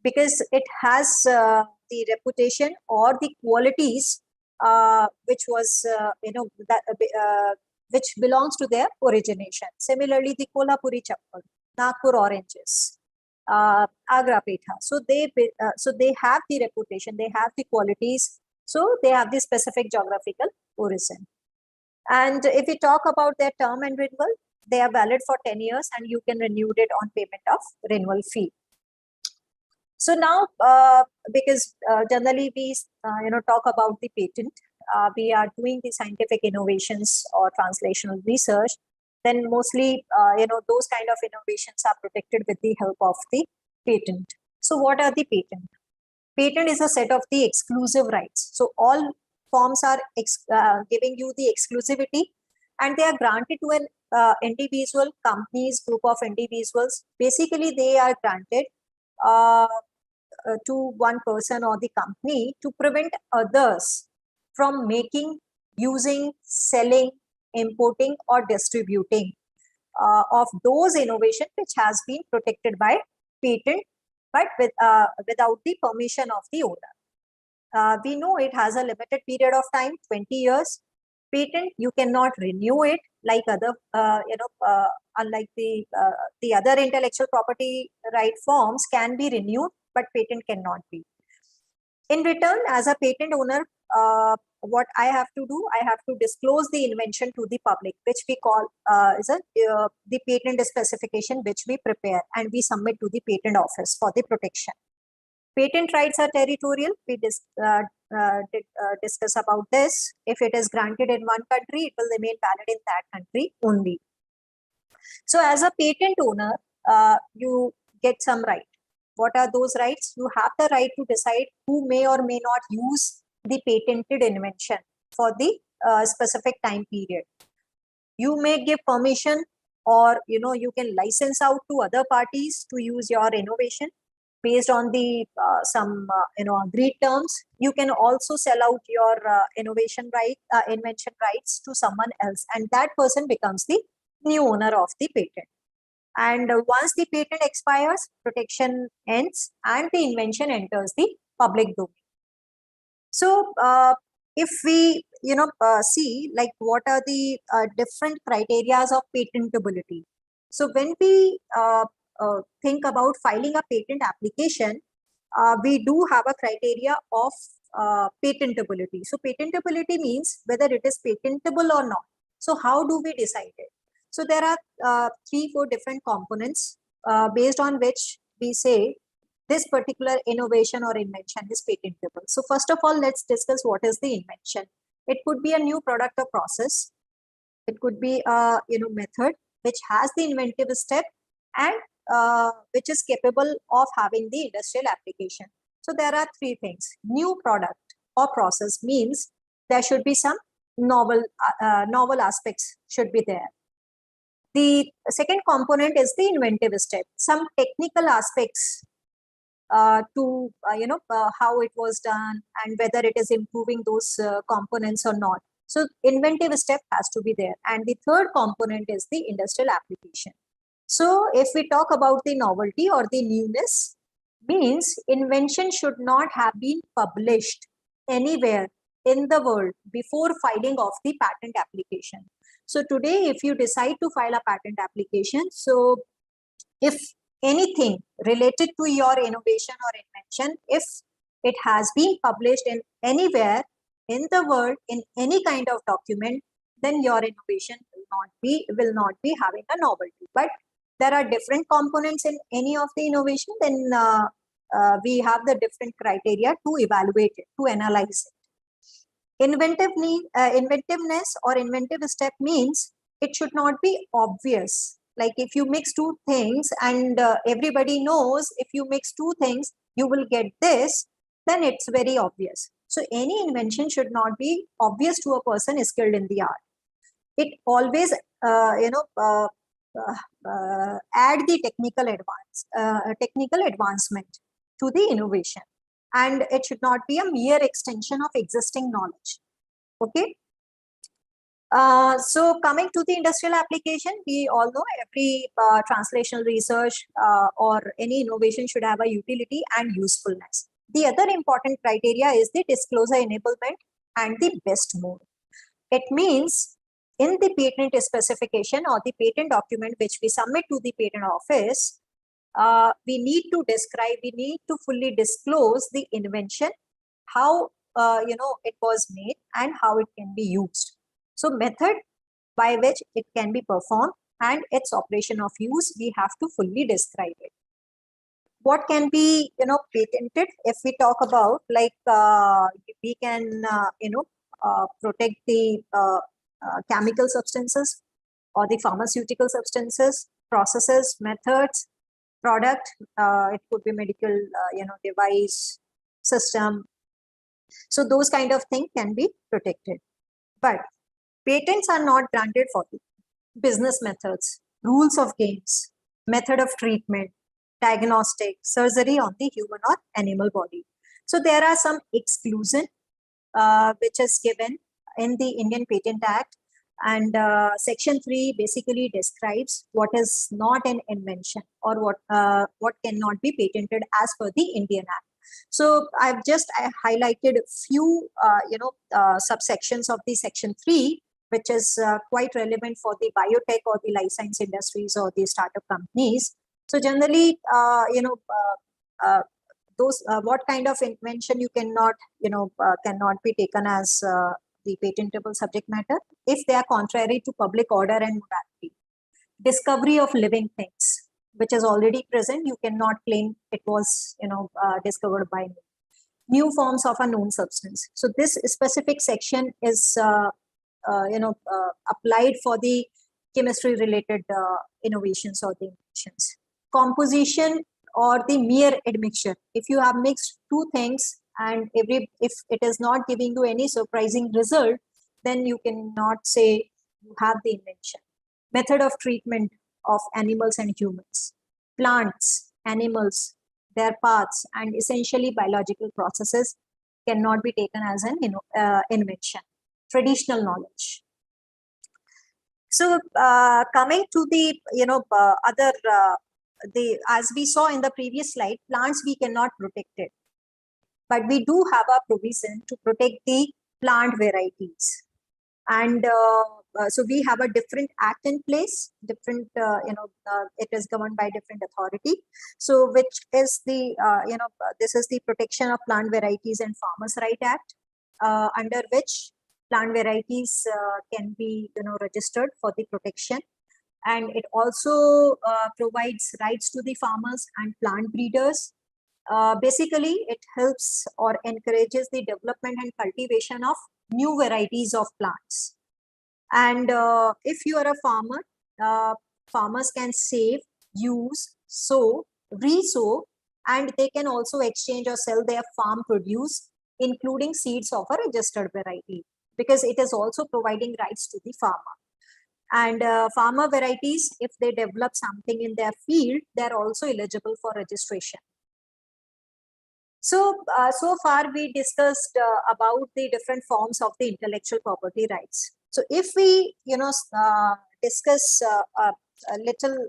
because it has the reputation or the qualities which was which belongs to their origination. Similarly, the Kolhapuri chappal, Nagpur oranges, Agra petha. So they have the reputation, they have the qualities, so they have the specific geographical origin. And if we talk about their term and renewal, they are valid for 10 years and you can renew it on payment of renewal fee. So now, because generally we talk about the patent, we are doing the scientific innovations or translational research, then mostly those kind of innovations are protected with the help of the patent. So what are the patent? Patent is a set of the exclusive rights. So all forms are giving you the exclusivity, and they are granted to an individual, companies, group of individuals. Basically, they are granted to one person or the company to prevent others from making, using, selling, importing or distributing of those innovations which has been protected by patent, but without the permission of the owner. We know it has a limited period of time, 20 years. Patent, you cannot renew it like other, unlike the other intellectual property right forms can be renewed, but patent cannot be. In return, as a patent owner, what I have to do, I have to disclose the invention to the public, which we call the patent specification, which we prepare and we submit to the patent office for the protection. Patent rights are territorial. We did discuss about this. If it is granted in one country, it will remain valid in that country only. So as a patent owner, you get some right. What are those rights? You have the right to decide who may or may not use the patented invention for the specific time period. You may give permission, or you can license out to other parties to use your innovation based on the some agreed terms. You can also sell out your invention rights to someone else, and that person becomes the new owner of the patent. And once the patent expires, protection ends and the invention enters the public domain. So if we see like what are the different criterias of patentability. So when we think about filing a patent application, we do have a criteria of patentability. So patentability means whether it is patentable or not. So how do we decide it? So there are 3-4 different components based on which we say this particular innovation or invention is patentable. So first of all, let's discuss what is the invention. It could be a new product or process. It could be a method which has the inventive step and which is capable of having the industrial application. So there are 3 things. New product or process means there should be some novel aspects should be there. The second component is the inventive step. Some technical aspects to how it was done and whether it is improving those components or not. So inventive step has to be there. And the third component is the industrial application. So if we talk about the novelty or the newness, means invention should not have been published anywhere in the world before filing of the patent application. So today, if you decide to file a patent application, so if anything related to your innovation or invention, if it has been published in anywhere in the world in any kind of document, then your innovation will not be having a novelty. But there are different components in any of the innovation, then we have the different criteria to evaluate it, to analyze it. Inventiveness or inventive step means it should not be obvious. Like if you mix 2 things and everybody knows if you mix 2 things, you will get this, then it's very obvious. So any invention should not be obvious to a person skilled in the art. It always, add the technical advancement to the innovation, and it should not be a mere extension of existing knowledge. Okay. So coming to the industrial application, we all know every translational research or any innovation should have a utility and usefulness. The other important criteria is the disclosure enablement and the best mode. It means in the patent specification or the patent document which we submit to the patent office, we need to fully disclose the invention, how it was made and how it can be used. So method by which it can be performed and its operation of use, we have to fully describe it. What can be patented? If we talk about like we can protect the chemical substances or the pharmaceutical substances, processes, methods, product. It could be medical device, system. So those kind of things can be protected. But patents are not granted for the business methods, rules of games, method of treatment, diagnostic, surgery on the human or animal body. So there are some exclusion which is given in the Indian Patent Act, and Section 3 basically describes what is not an invention or what cannot be patented as per the Indian Act. So I highlighted a few subsections of the Section 3, which is quite relevant for the biotech or the life science industries or the startup companies. So generally, those what kind of invention you cannot be taken as the patentable subject matter if they are contrary to public order and morality. Discovery of living things, which is already present, you cannot claim it was discovered by me. New forms of a known substance. So this specific section is applied for the chemistry related innovations or the inventions. Composition or the mere admixture. If you have mixed two things and if it is not giving you any surprising result, then you cannot say you have the invention. Method of treatment of animals and humans, plants, animals, their paths, and essentially biological processes cannot be taken as an invention. Traditional knowledge. So coming to the other as we saw in the previous slide, plants we cannot protect it, but we do have a provision to protect the plant varieties. And so we have a different act in place, different, it is governed by different authority. So which is the, this is the Protection of Plant Varieties and Farmers' Right Act, under which plant varieties can be, registered for the protection. And it also provides rights to the farmers and plant breeders. Basically, it helps or encourages the development and cultivation of new varieties of plants. And if you are a farmer, farmers can save, use, sow, re-sow, and they can also exchange or sell their farm produce, including seeds of a registered variety, because it is also providing rights to the farmer. And farmer varieties, if they develop something in their field, they're also eligible for registration. So, so far we discussed about the different forms of the intellectual property rights. So if we, discuss a little,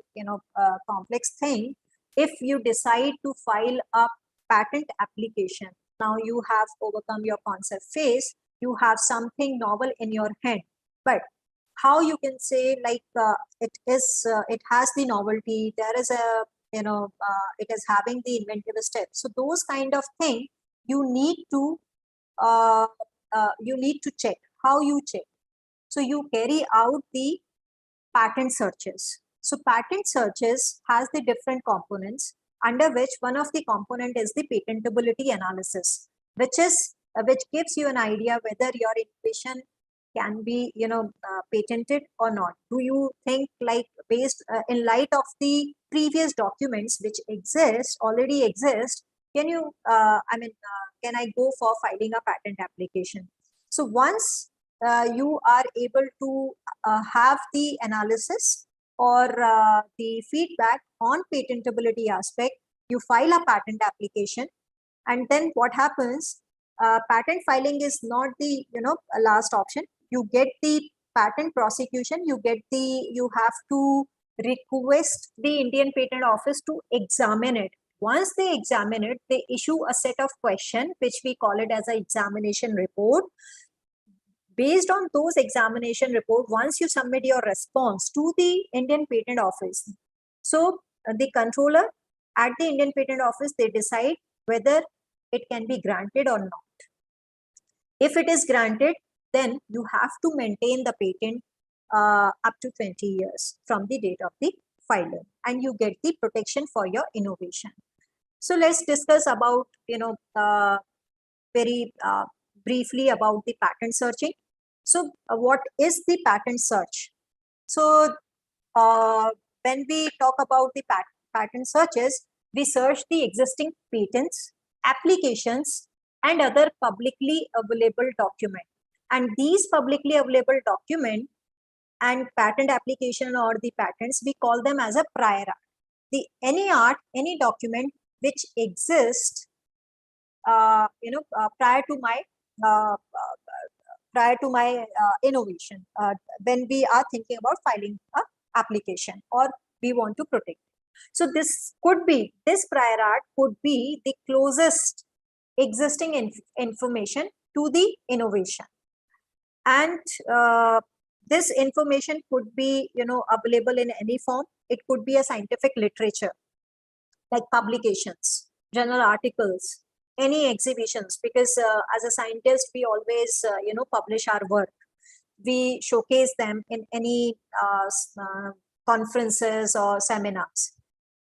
complex thing, if you decide to file a patent application, now you have overcome your concept phase, you have something novel in your hand, but how you can say like it has the novelty, there is a, it is having the inventive steps. So those kind of thing you need to check. How you check? So you carry out the patent searches. So patent searches has the different components, under which one of the component is the patentability analysis, which gives you an idea whether your innovation can be, patented or not. Do you think, like, based in light of the previous documents which already exist, can you, can I go for filing a patent application? So once you are able to have the analysis or the feedback on patentability aspect, you file a patent application, and then what happens? Patent filing is not the last option. You get the patent prosecution. You have to request the Indian Patent Office to examine it. Once they examine it, they issue a set of questions, which we call it as an examination report. Based on those examination report, once you submit your response to the Indian Patent Office, so the controller at the Indian Patent Office, they decide whether it can be granted or not. If it is granted, then you have to maintain the patent up to 20 years from the date of the filing, and you get the protection for your innovation. So let's discuss about, very briefly about the patent searching. So what is the patent search? So when we talk about the patent searches, we search the existing patents, applications, and other publicly available document. And these publicly available document and patent application or the patents, we call them as a prior art. Any document which exists, prior to my innovation, when we are thinking about filing a application or we want to protect. So this prior art could be the closest existing information to the innovation. And this information could be, available in any form. It could be a scientific literature, like publications, journal articles, any exhibitions, because as a scientist, we always, publish our work. We showcase them in any conferences or seminars,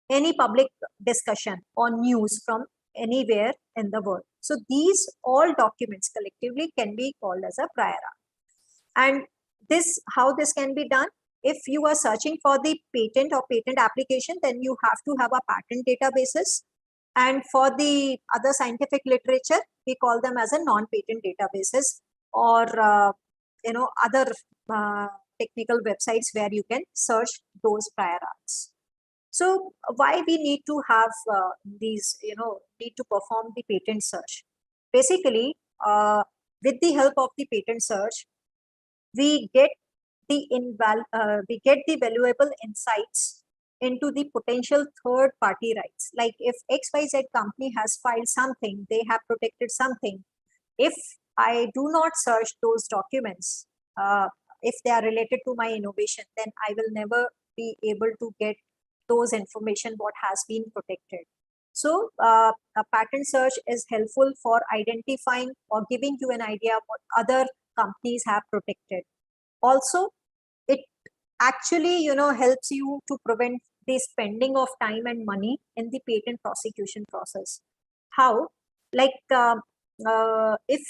any public discussion or news from anywhere in the world. So these all documents collectively can be called as a prior art. And how this can be done? if you are searching for the patent or patent application, then you have to have a patent databases. And for the other scientific literature, we call them as a non-patent databases, or other technical websites where you can search those prior arts. So why we need to have these, need to perform the patent search? Basically, with the help of the patent search, we get the valuable insights into the potential third party rights. Like if XYZ company has filed something, they have protected something. If I do not search those documents, if they are related to my innovation, then I will never be able to get those information what has been protected. So a patent search is helpful for identifying or giving you an idea what other companies have protected. Also, it actually helps you to prevent the spending of time and money in the patent prosecution process. How? Like if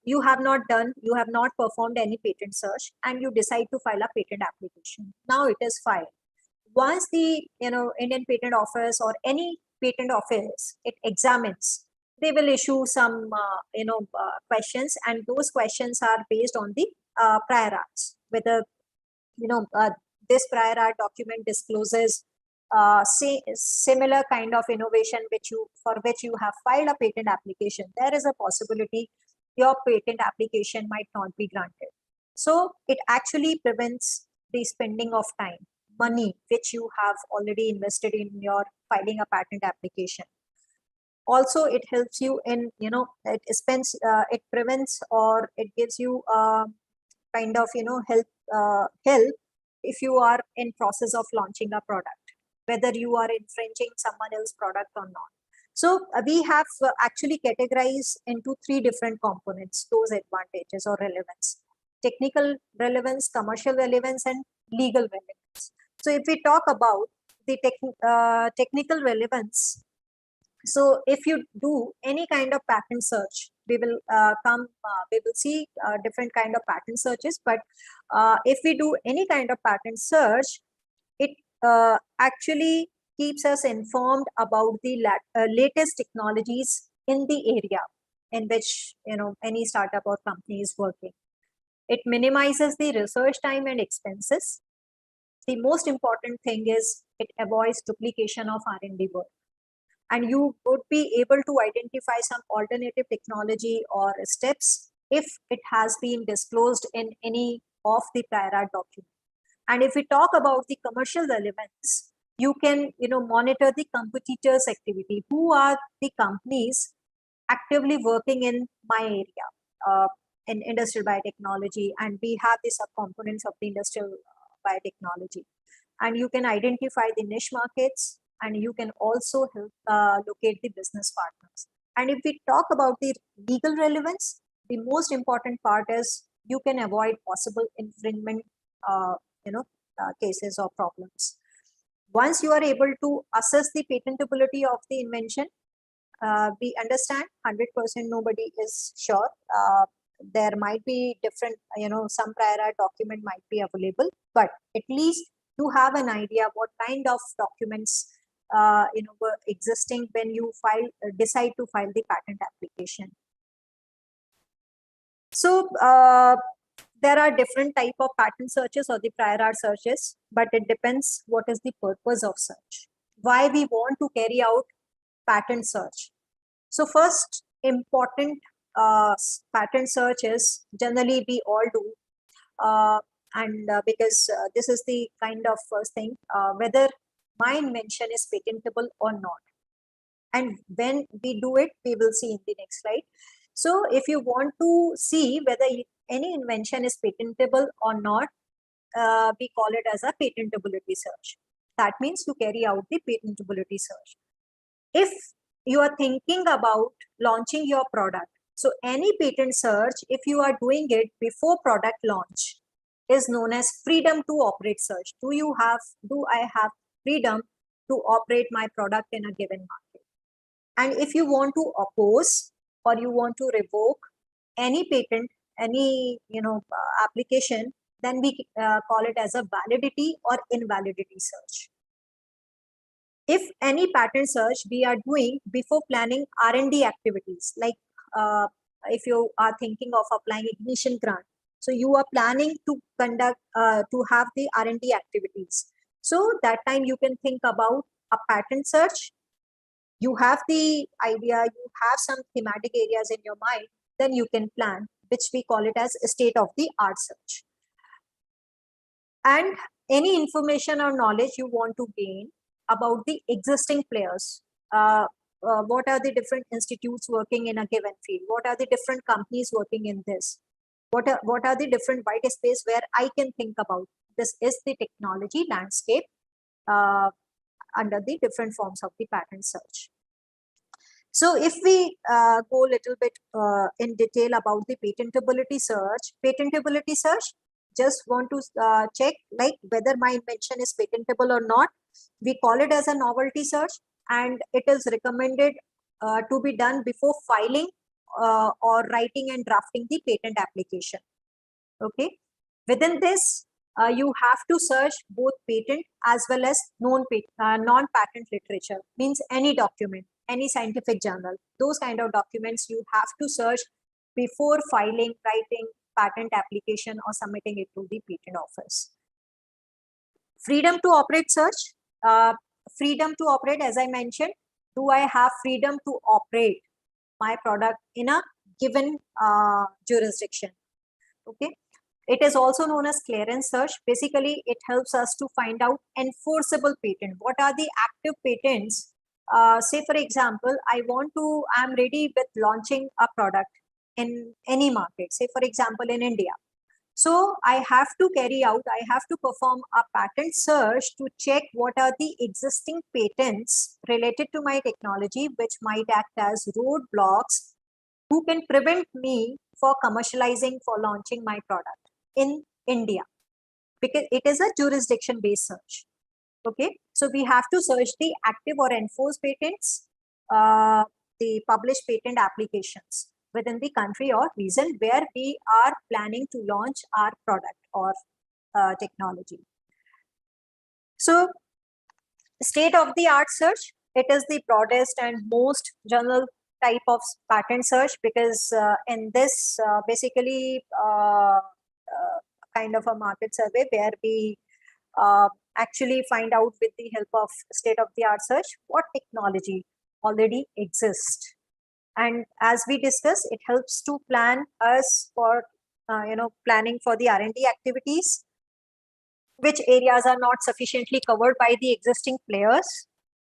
you have not performed any patent search and you decide to file a patent application, now it is filed. Once the Indian Patent Office or any patent office it examines, they will issue some questions, and those questions are based on the prior arts, whether this prior art document discloses similar kind of innovation for which you have filed a patent application. There is a possibility your patent application might not be granted. So it actually prevents the spending of time, money, which you have already invested in your filing a patent application. Also, it helps you in, it prevents, or it gives you kind of, help if you are in process of launching a product, whether you are infringing someone else's product or not. So we have actually categorized into 3 different components, those advantages or relevance: technical relevance, commercial relevance, and legal relevance. So if we talk about the technical relevance, so if you do any kind of patent search, we will see different kind of patent searches. But if we do any kind of patent search, it actually keeps us informed about the latest technologies in the area in which any startup or company is working. It minimizes the research time and expenses. The most important thing is it avoids duplication of R&D work. And you would be able to identify some alternative technology or steps if it has been disclosed in any of the prior art document. And if we talk about the commercial relevance, you can monitor the competitors' activity. Who are the companies actively working in my area in industrial biotechnology? And we have the subcomponents of the industrial biotechnology. And you can identify the niche markets, and you can also help locate the business partners. And if we talk about the legal relevance, the most important part is you can avoid possible infringement cases or problems. Once you are able to assess the patentability of the invention, we understand 100% nobody is sure. There might be different, some prior art document might be available, but at least you have an idea what kind of documents were existing when you decide to file the patent application. So there are different type of patent searches or the prior art searches, but it depends what is the purpose of search. Why we want to carry out patent search. So first important patent search is generally we all do, because this is the kind of first thing, whether my invention is patentable or not. And when we do it, we will see in the next slide. So if you want to see whether any invention is patentable or not, we call it as a patentability search. That means to carry out the patentability search. If you are thinking about launching your product, so any patent search, if you are doing it before product launch, is known as freedom to operate search. Do I have freedom to operate my product in a given market? And if you want to oppose or you want to revoke any patent, any application, then we call it as a validity or invalidity search. If any patent search we are doing before planning R&D activities, like if you are thinking of applying ignition grant, so you are planning to conduct to have the R&D activities. So that time you can think about a patent search. You have the idea, you have some thematic areas in your mind, then you can plan, which we call it as a state of the art search. And any information or knowledge you want to gain about the existing players. What are the different institutes working in a given field? What are the different companies working in this? What are the different white space where I can think about? This is the technology landscape under the different forms of the patent search. So if we go a little bit in detail about the patentability search, just want to check like whether my invention is patentable or not. We call it as a novelty search, and it is recommended to be done before filing or writing and drafting the patent application. Okay, within this, you have to search both patent as well as non-patent literature, means any document, any scientific journal, those kind of documents you have to search before filing, writing patent application or submitting it to the patent office. Freedom to operate search. Freedom to operate, as I mentioned, do I have freedom to operate my product in a given jurisdiction? Okay. It is also known as clearance search. Basically, it helps us to find out enforceable patent. What are the active patents? Say, for example, I'm ready with launching a product in any market, say, for example, in India. So I have to perform a patent search to check what are the existing patents related to my technology, which might act as roadblocks who can prevent me for commercializing, for launching my product in India, because it is a jurisdiction based search. Okay, so we have to search the active or enforced patents, the published patent applications within the country or region where we are planning to launch our product or technology. So state of the art search, it is the broadest and most general type of patent search, because in this basically kind of a market survey where we actually find out with the help of state of the art search what technology already exists. And as we discussed, it helps to plan us for planning for the R&D activities, which areas are not sufficiently covered by the existing players.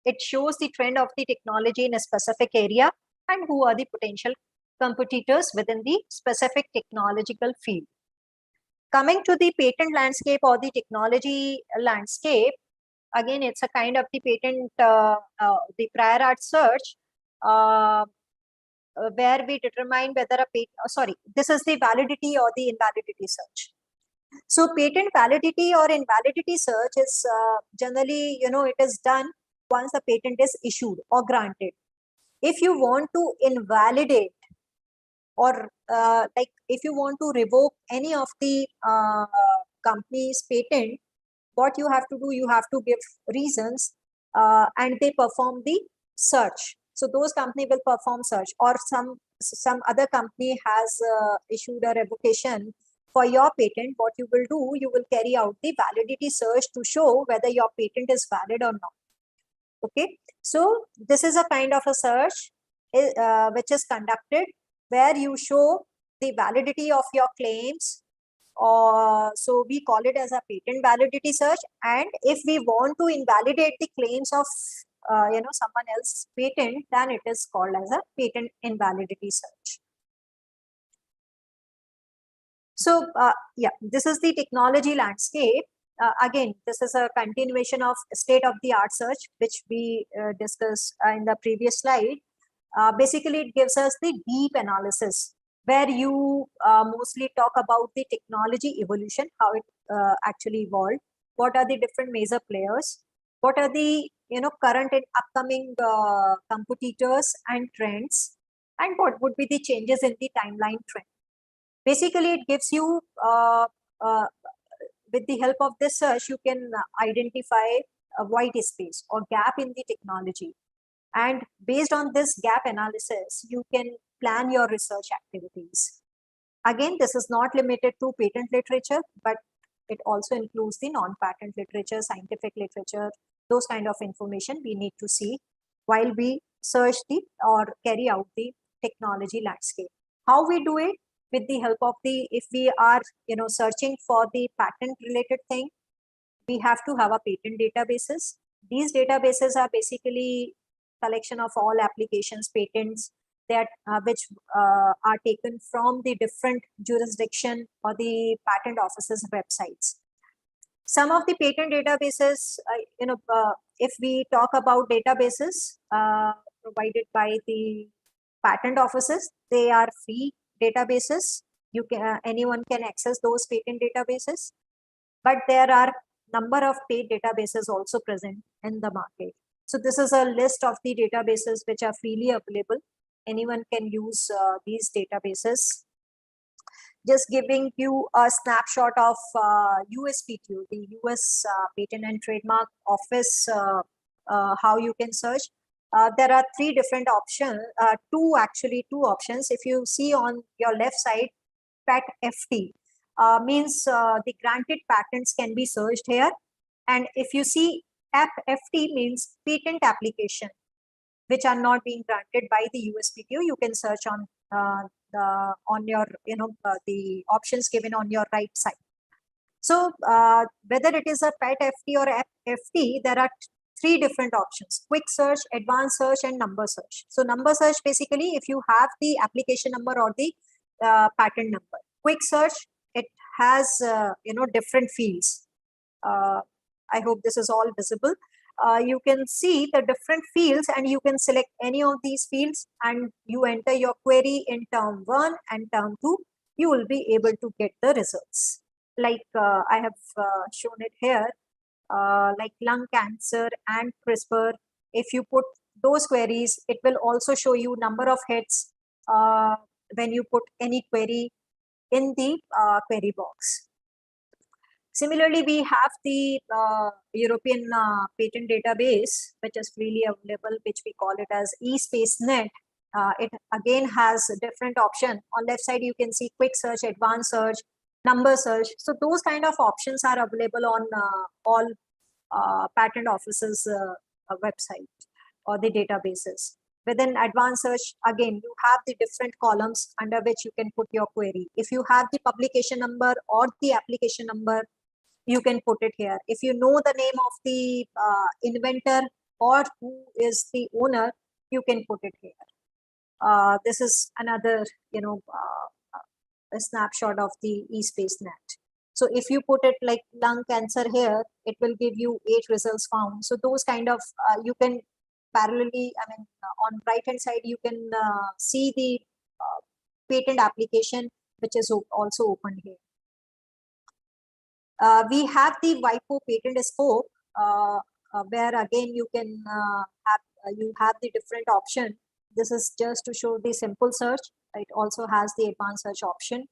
It shows the trend of the technology in a specific area and who are the potential competitors within the specific technological field. Coming to the patent landscape or the technology landscape, again, it's a kind of the patent, the prior art search, where we determine whether a patent, this is the validity or the invalidity search. So patent validity or invalidity search is generally, it is done once the patent is issued or granted. If you want to invalidate or like if you want to revoke any of the company's patent, what you have to do, you have to give reasons and they perform the search. So those company will perform search, or some other company has issued a revocation for your patent. What you will do, you will carry out the validity search to show whether your patent is valid or not. Okay, so this is a kind of a search which is conducted where you show the validity of your claims, or so we call it as a patent validity search. And if we want to invalidate the claims of someone else's patent, then it is called as a patent invalidity search. So yeah, this is the technology landscape. Again, this is a continuation of state of the art search, which we discussed in the previous slide. Basically, it gives us the deep analysis where you mostly talk about the technology evolution, how it actually evolved, what are the different major players, what are the current and upcoming competitors and trends, and what would be the changes in the timeline trend. Basically, it gives you with the help of this search, you can identify a white space or gap in the technology. And based on this gap analysis, you can plan your research activities. Again, this is not limited to patent literature, but it also includes the non-patent literature, scientific literature, those kind of information we need to see while we search the or carry out the technology landscape. How we do it? With the help of the, if we are searching for the patent related thing, we have to have a patent databases. These databases are basically collection of all applications, patents that which are taken from the different jurisdiction or the patent offices websites. Some of the patent databases, if we talk about databases provided by the patent offices, they are free databases. You can anyone can access those patent databases, but there are number of paid databases also present in the market. So this is a list of the databases which are freely available. Anyone can use these databases. Just giving you a snapshot of USPTO, the US Patent and Trademark Office, how you can search. There are three different options, two options. If you see on your left side, PAT-FT means the granted patents can be searched here. And if you see FT means patent application, which are not being granted by the USPTO, you can search on your, the options given on your right side. So whether it is a PAT-FT or FT, there are three different options: quick search, advanced search, and number search. So number search, basically, if you have the application number or the patent number. Quick search, it has different fields. I hope this is all visible. You can see the different fields and you can select any of these fields and you enter your query in term 1 and term 2. You will be able to get the results. Like I have shown it here, like lung cancer and CRISPR. If you put those queries, it will also show you number of hits when you put any query in the query box. Similarly, we have the European patent database, which is freely available, which we call it as eSpaceNet. It again has a different option. On left side, you can see quick search, advanced search, number search. So those kind of options are available on all patent offices website or the databases. Within advanced search, again, you have the different columns under which you can put your query. If you have the publication number or the application number, you can put it here. If you know the name of the inventor or who is the owner, you can put it here. This is another, a snapshot of the eSpaceNet. So if you put it like lung cancer here, it will give you 8 results found. So those kind of, you can parallelly, on right hand side, you can see the patent application, which is also open here. We have the WIPO patent scope, where again you can have the different option. This is just to show the simple search. It also has the advanced search option.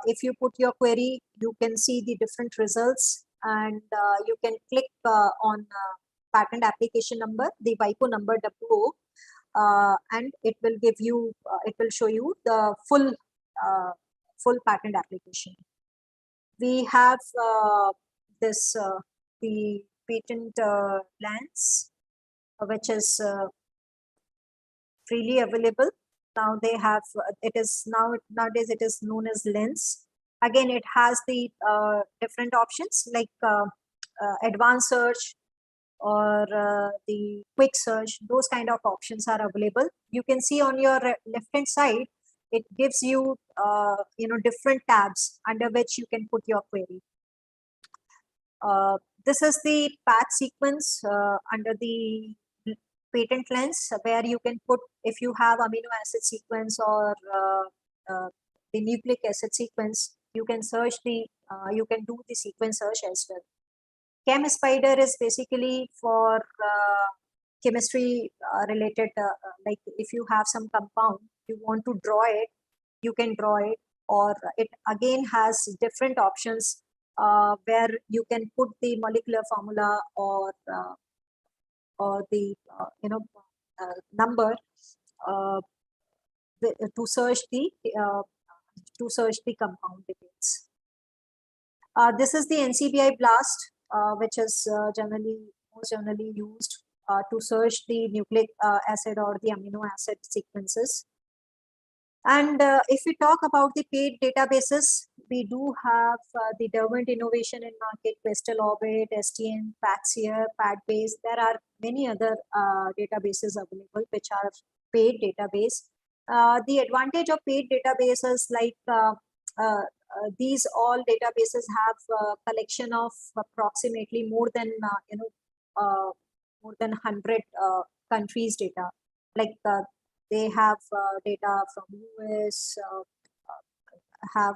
If you put your query, you can see the different results, and you can click on patent application number, the WIPO number WO, and it will give you, it will show you the full patent application. We have this the patent lands, which is freely available. Now they have, it is nowadays it is known as Lens. Again, it has the different options like advanced search or the quick search. Those kind of options are available. You can see on your left hand side, it gives you different tabs under which you can put your query. This is the path sequence under the patent lens, where you can put, if you have amino acid sequence or the nucleic acid sequence, you can search the, you can do the sequence search as well. ChemSpider is basically for chemistry related, like if you have some compound, you want to draw it, you can draw it, or it again has different options where you can put the molecular formula or the number uh, to search the compound details. This is the NCBI BLAST, which is most generally used to search the nucleic acid or the amino acid sequences. And if we talk about the paid databases, we do have the Derwent Innovation in Market, Questel Orbit, STN, Paxia, PadBase. There are many other databases available which are paid database. The advantage of paid databases, like these all databases have a collection of approximately more than 100 countries data. Like they have data from US, have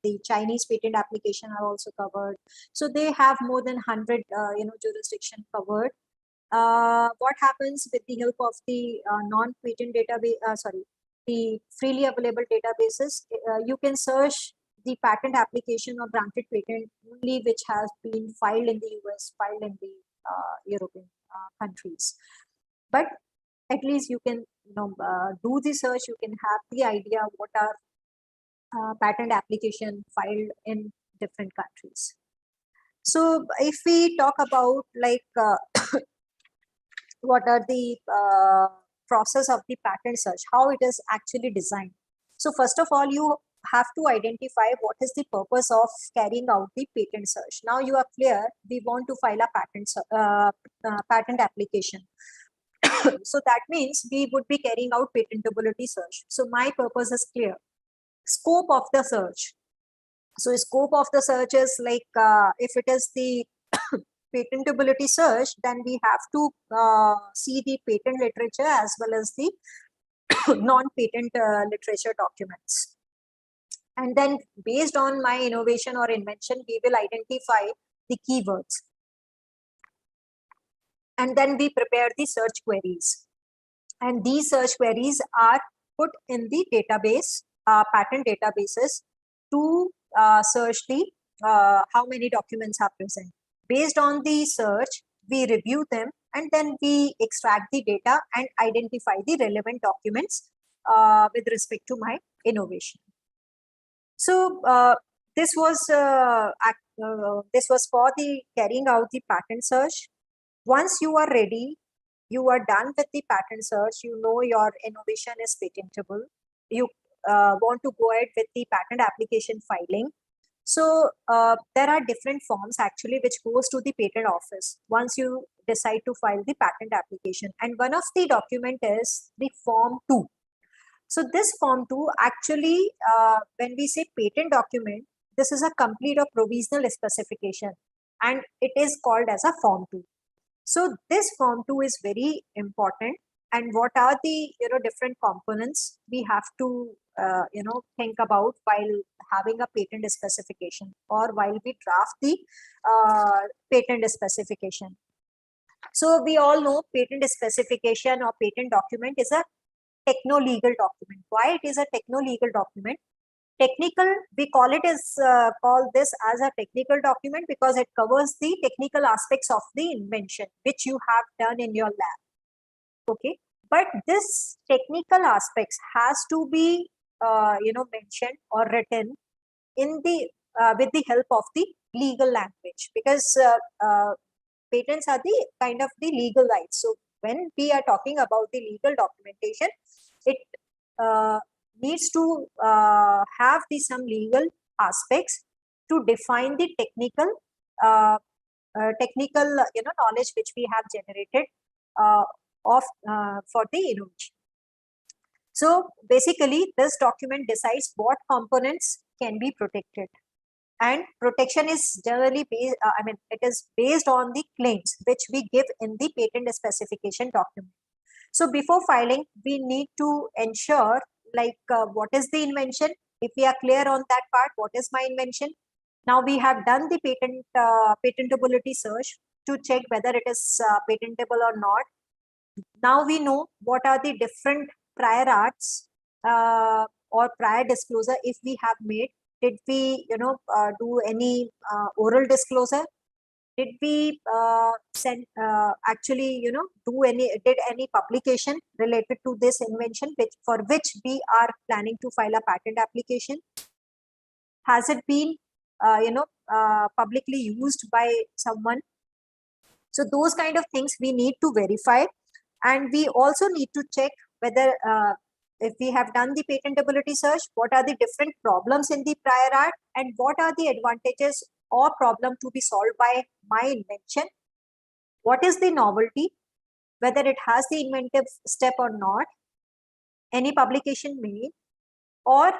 the Chinese patent application are also covered. So they have more than 100 jurisdiction covered. What happens with the help of the non-patent database, the freely available databases, you can search the patent application or granted patent only which has been filed in the US, filed in the European countries. But at least you can do the search, you can have the idea what are patent application filed in different countries. So if we talk about like what are the process of the patent search, how it is actually designed. So first of all, you have to identify what is the purpose of carrying out the patent search. Now you are clear, we want to file a patent application. So that means we would be carrying out patentability search. So my purpose is clear. Scope of the search. So scope of the search is like if it is the patentability search, then we have to see the patent literature as well as the non-patent literature documents. And then based on my innovation or invention, we will identify the keywords. And then we prepare the search queries. And these search queries are put in the database, patent databases, to search the how many documents are present. Based on the search, we review them and then we extract the data and identify the relevant documents with respect to my innovation. So this was for the carrying out the patent search. Once you are ready, you are done with the patent search, you know your innovation is patentable, you want to go ahead with the patent application filing. So there are different forms actually which goes to the patent office once you decide to file the patent application. And one of the document is the Form 2. So this Form 2 actually, when we say patent document, this is a complete or provisional specification and it is called as a Form 2. So this Form 2 is very important. And what are the different components we have to think about while having a patent specification or while we draft the patent specification. So we all know patent specification or patent document is a techno-legal document. Why it is a techno-legal document? Technical, we call it as call this as a technical document because it covers the technical aspects of the invention which you have done in your lab. Okay, but this technical aspects has to be mentioned or written in the with the help of the legal language, because patents are the kind of the legal rights. So when we are talking about the legal documentation, it needs to have some legal aspects to define the technical knowledge which we have generated for the innovation. So basically, this document decides what components can be protected, and protection is generally based. It is based on the claims which we give in the patent specification document. So before filing, we need to ensure like what is the invention. If we are clear on that part, what is my invention? Now we have done the patentability search to check whether it is patentable or not. Now we know what are the different prior arts or prior disclosure if we have made Did we, do any oral disclosure? Did we did any publication related to this invention for which we are planning to file a patent application? Has it been, publicly used by someone? So those kind of things we need to verify. And we also need to check whether if we have done the patentability search, what are the different problems in the prior art and what are the advantages or problem to be solved by my invention? What is the novelty, whether it has the inventive step or not, any publication made, or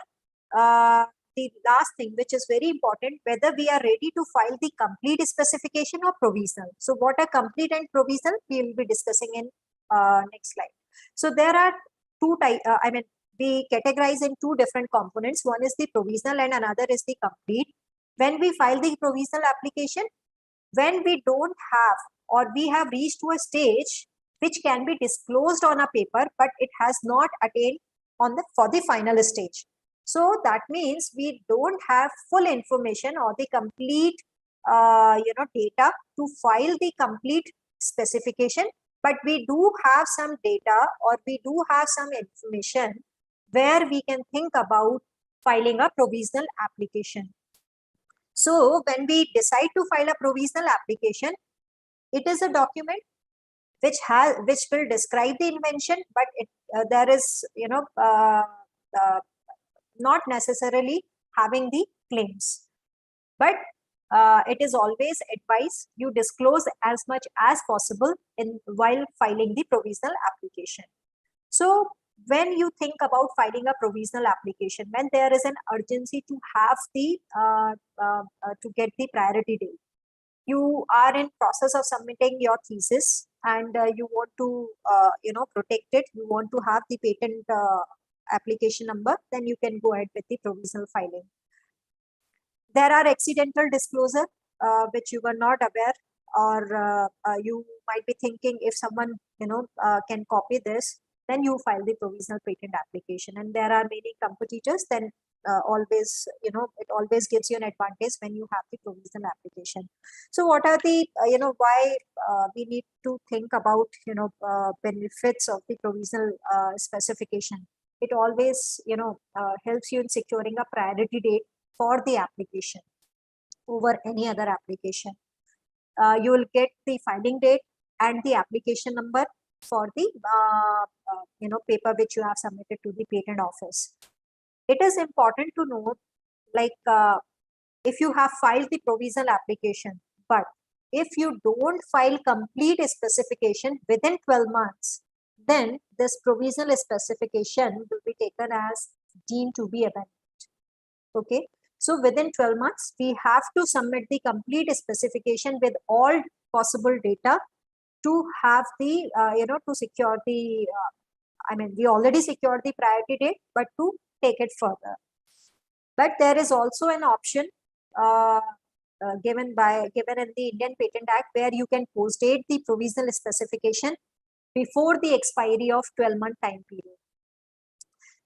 the last thing, which is very important, whether we are ready to file the complete specification or provisional. So what are complete and provisional, we will be discussing in next slide. So there are two types, we categorize in two different components. One is the provisional and another is the complete. When we file the provisional application, when we don't have or we have reached to a stage which can be disclosed on a paper, but it has not attained for the final stage. So that means we don't have full information or the complete data to file the complete specification, but we do have some data or we do have some information where we can think about filing a provisional application. So when we decide to file a provisional application, it is a document which will describe the invention, but there is not necessarily having the claims, but it is always advised you disclose as much as possible while filing the provisional application. So when you think about filing a provisional application, when there is an urgency to have the to get the priority date, you are in process of submitting your thesis and you want to protect it, you want to have the patent application number, then you can go ahead with the provisional filing. There are accidental disclosure which you were not aware, or you might be thinking if someone can copy this, then you file the provisional patent application. And there are many competitors, then always it always gives you an advantage when you have the provisional application. So what are the why we need to think about benefits of the provisional specification? It always helps you in securing a priority date for the application over any other application. You will get the filing date and the application number for the paper which you have submitted to the patent office. It is important to note, like if you have filed the provisional application, but if you don't file complete specification within 12 months, then this provisional specification will be taken as deemed to be abandoned. Okay, so within 12 months, we have to submit the complete specification with all possible data to have the, to secure the, we already secured the priority date, but to take it further. But there is also an option given in the Indian Patent Act where you can postdate the provisional specification before the expiry of 12-month time period.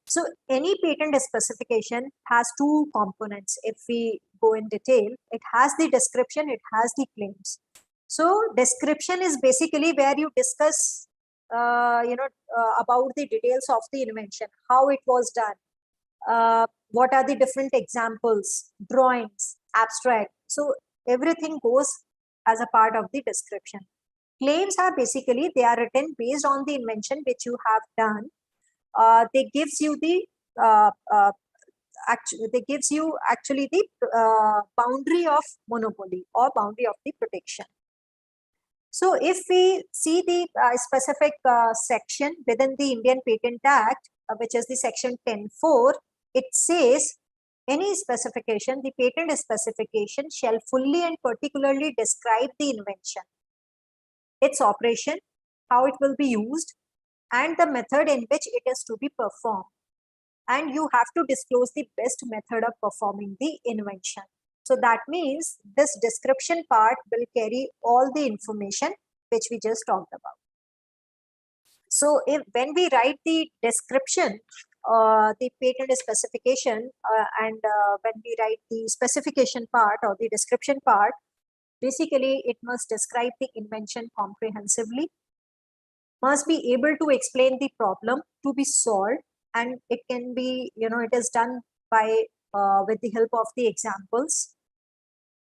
So any patent specification has two components. If we go in detail, it has the description, it has the claims. So description is basically where you discuss about the details of the invention, how it was done, what are the different examples, drawings, abstract. So everything goes as a part of the description. Claims are basically, they are written based on the invention which you have done. They gives you the actually the boundary of monopoly or boundary of the protection. So if we see the specific section within the Indian Patent Act, which is the section 10(4), it says any specification, the patent specification shall fully and particularly describe the invention, its operation, how it will be used, and the method in which it is to be performed. And you have to disclose the best method of performing the invention. So that means this description part will carry all the information which we just talked about. So when we write the description the patent specification and when we write the specification part or the description part, basically it must describe the invention comprehensively, must be able to explain the problem to be solved, and it can be, it is done by with the help of the examples,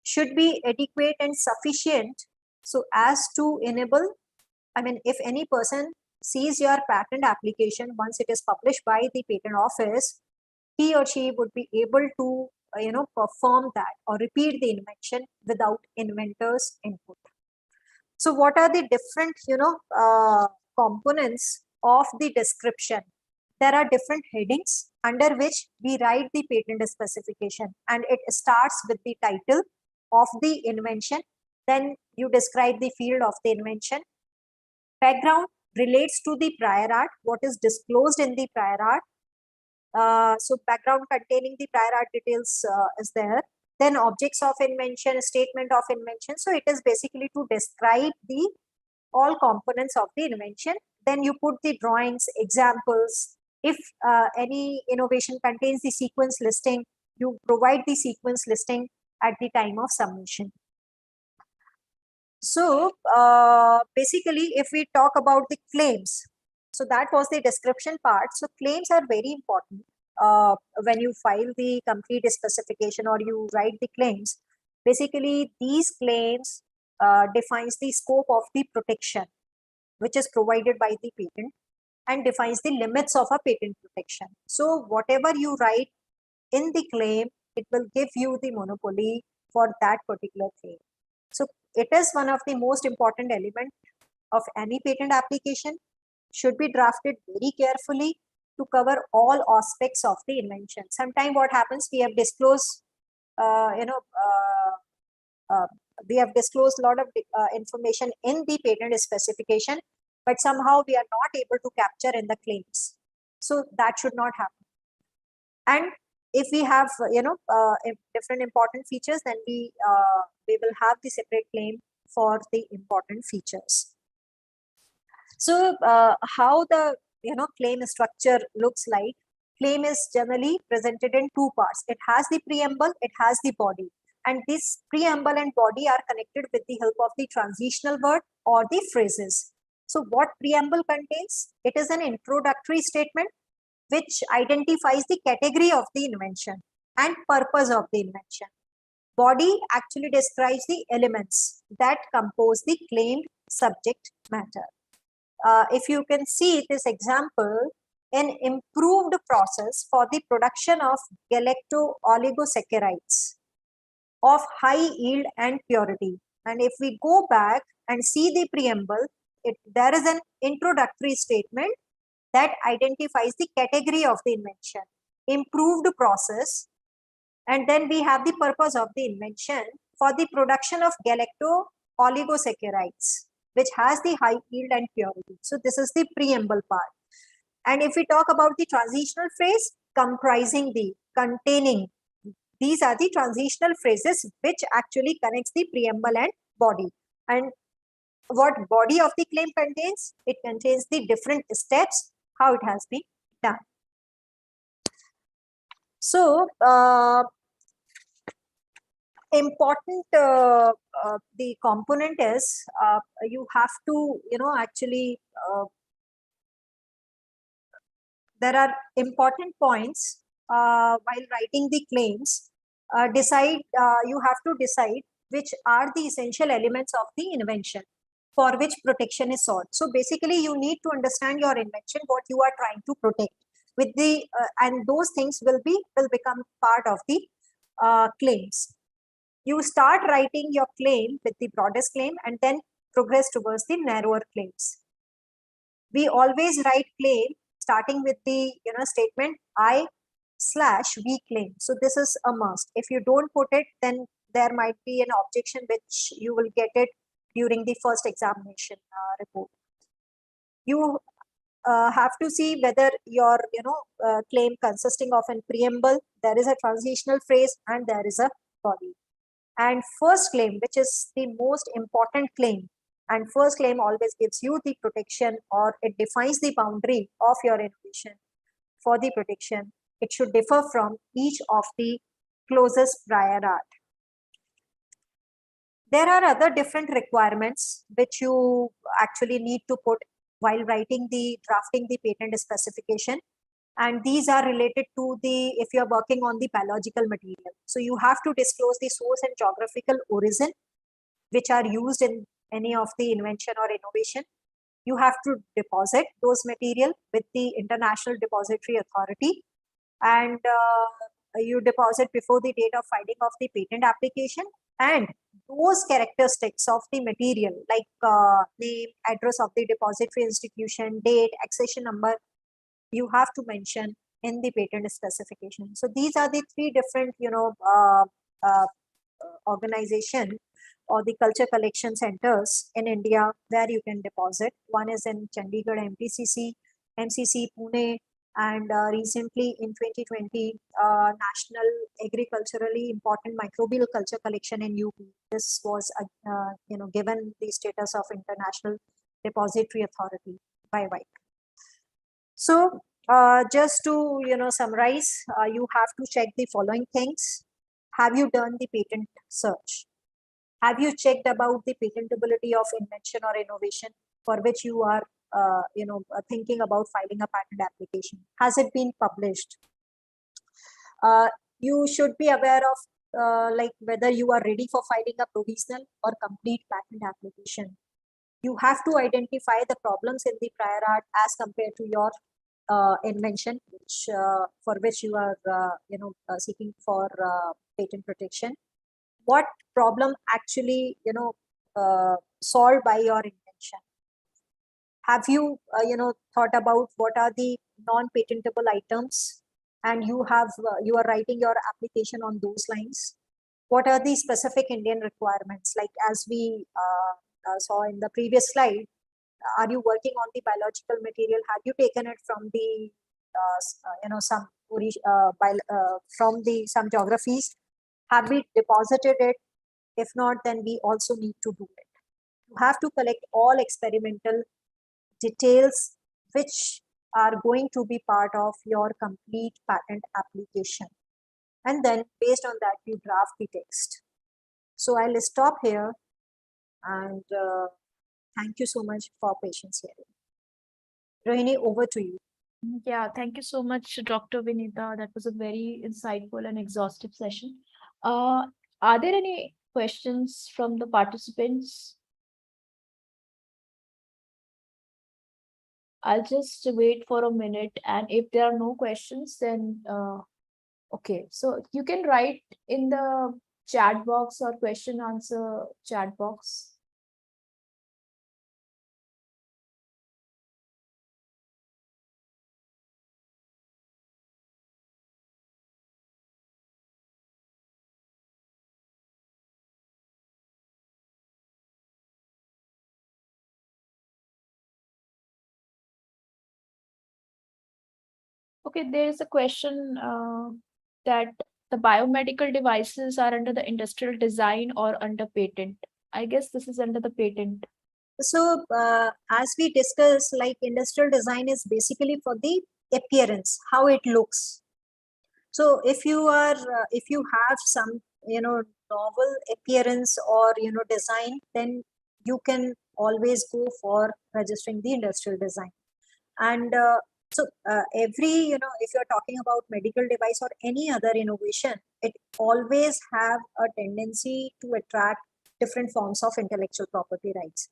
should be adequate and sufficient so as to enable, I mean, if any person sees your patent application once it is published by the patent office, he or she would be able to, perform that or repeat the invention without inventor's input. So what are the different, components of the description? There are different headings under which we write the patent specification, and it starts with the title of the invention. Then you describe the field of the invention. Background relates to the prior art, what is disclosed in the prior art. So background containing the prior art details is there. Then objects of invention, statement of invention. So it is basically to describe the all components of the invention. Then you put the drawings, examples. If any innovation contains the sequence listing, you provide the sequence listing at the time of submission. So basically, if we talk about the claims, so that was the description part. So claims are very important when you file the complete specification or you write the claims. Basically, these claims defines the scope of the protection which is provided by the patent and defines the limits of a patent protection. So whatever you write in the claim, it will give you the monopoly for that particular claim. So it is one of the most important elements of any patent application, should be drafted very carefully to cover all aspects of the invention. Sometimes what happens, we have disclosed, we have disclosed a lot of information in the patent specification, but somehow we are not able to capture in the claims. So that should not happen. And if we have, different important features, then we will have the separate claim for the important features. So how the claim structure looks like? Claim is generally presented in two parts. It has the preamble, it has the body, and this preamble and body are connected with the help of the transitional word or the phrases. So what preamble contains? It is an introductory statement which identifies the category of the invention and purpose of the invention. Body actually describes the elements that compose the claimed subject matter. If you can see this example, an improved process for the production of galacto-oligosaccharides of high yield and purity. And if we go back and see the preamble, there is an introductory statement that identifies the category of the invention, improved process, and then we have the purpose of the invention for the production of galacto-oligosaccharides, which has the high yield and purity. So this is the preamble part. And if we talk about the transitional phrase, comprising the, containing, these are the transitional phrases which actually connects the preamble and body. And what body of the claim contains? It contains the different steps, how it has been done. So important the component is you have to actually there are important points while writing the claims. You have to decide which are the essential elements of the invention for which protection is sought. So basically you need to understand your invention, what you are trying to protect with the and those things will become part of the claims. You start writing your claim with the broadest claim and then progress towards the narrower claims. We always write claim starting with the statement I/we claim. So this is a must. If you don't put it, then there might be an objection which you will get it during the first examination report. You have to see whether your claim consisting of a preamble, there is a transitional phrase, and there is a body. And first claim, which is the most important claim, and first claim always gives you the protection or it defines the boundary of your innovation. for the protection, it should differ from each of the closest prior art. There are other different requirements which you actually need to put while drafting the patent specification. And these are related to if you're working on the biological material. So you have to disclose the source and geographical origin, which are used in any of the invention or innovation. You have to deposit those material with the International Depository Authority, and you deposit before the date of filing of the patent application, and those characteristics of the material like name, address of the depository institution, date, accession number, you have to mention in the patent specification. So these are the three different, organization or the culture collection centers in India where you can deposit. One is in Chandigarh MCC, Pune, and recently in 2020, National Agriculturally Important Microbial Culture Collection in UP. This was, given the status of International Depository Authority by WIPE. So just to summarize, you have to check the following things. Have you done the patent search? Have you checked about the patentability of invention or innovation for which you are thinking about filing a patent application? Has it been published? You should be aware of whether you are ready for filing a provisional or complete patent application. You have to identify the problems in the prior art as compared to your invention, which for which you are seeking for patent protection. What problem actually solved by your invention? Have you thought about what are the non-patentable items, and you are writing your application on those lines? What are the specific Indian requirements? Like as we saw in the previous slide, are you working on the biological material? Have you taken it from the some geographies? Have we deposited it? If not, then we also need to do it. You have to collect all experimental details which are going to be part of your complete patent application. And then based on that, you draft the text. So I'll stop here, and thank you so much for patience here. Rohini, over to you. Yeah, thank you so much, Dr. Vinita. That was a very insightful and exhaustive session. Are there any questions from the participants? I'll just wait for a minute, and if there are no questions, then okay. So you can write in the chat box or question answer chat box. Okay, there is a question that the biomedical devices are under the industrial design or under patent. I guess this is under the patent. So as we discussed, like industrial design is basically for the appearance, how it looks. So if you are, if you have some, novel appearance or, design, then you can always go for registering the industrial design. And so every, if you're talking about medical device or any other innovation, it always have a tendency to attract different forms of intellectual property rights.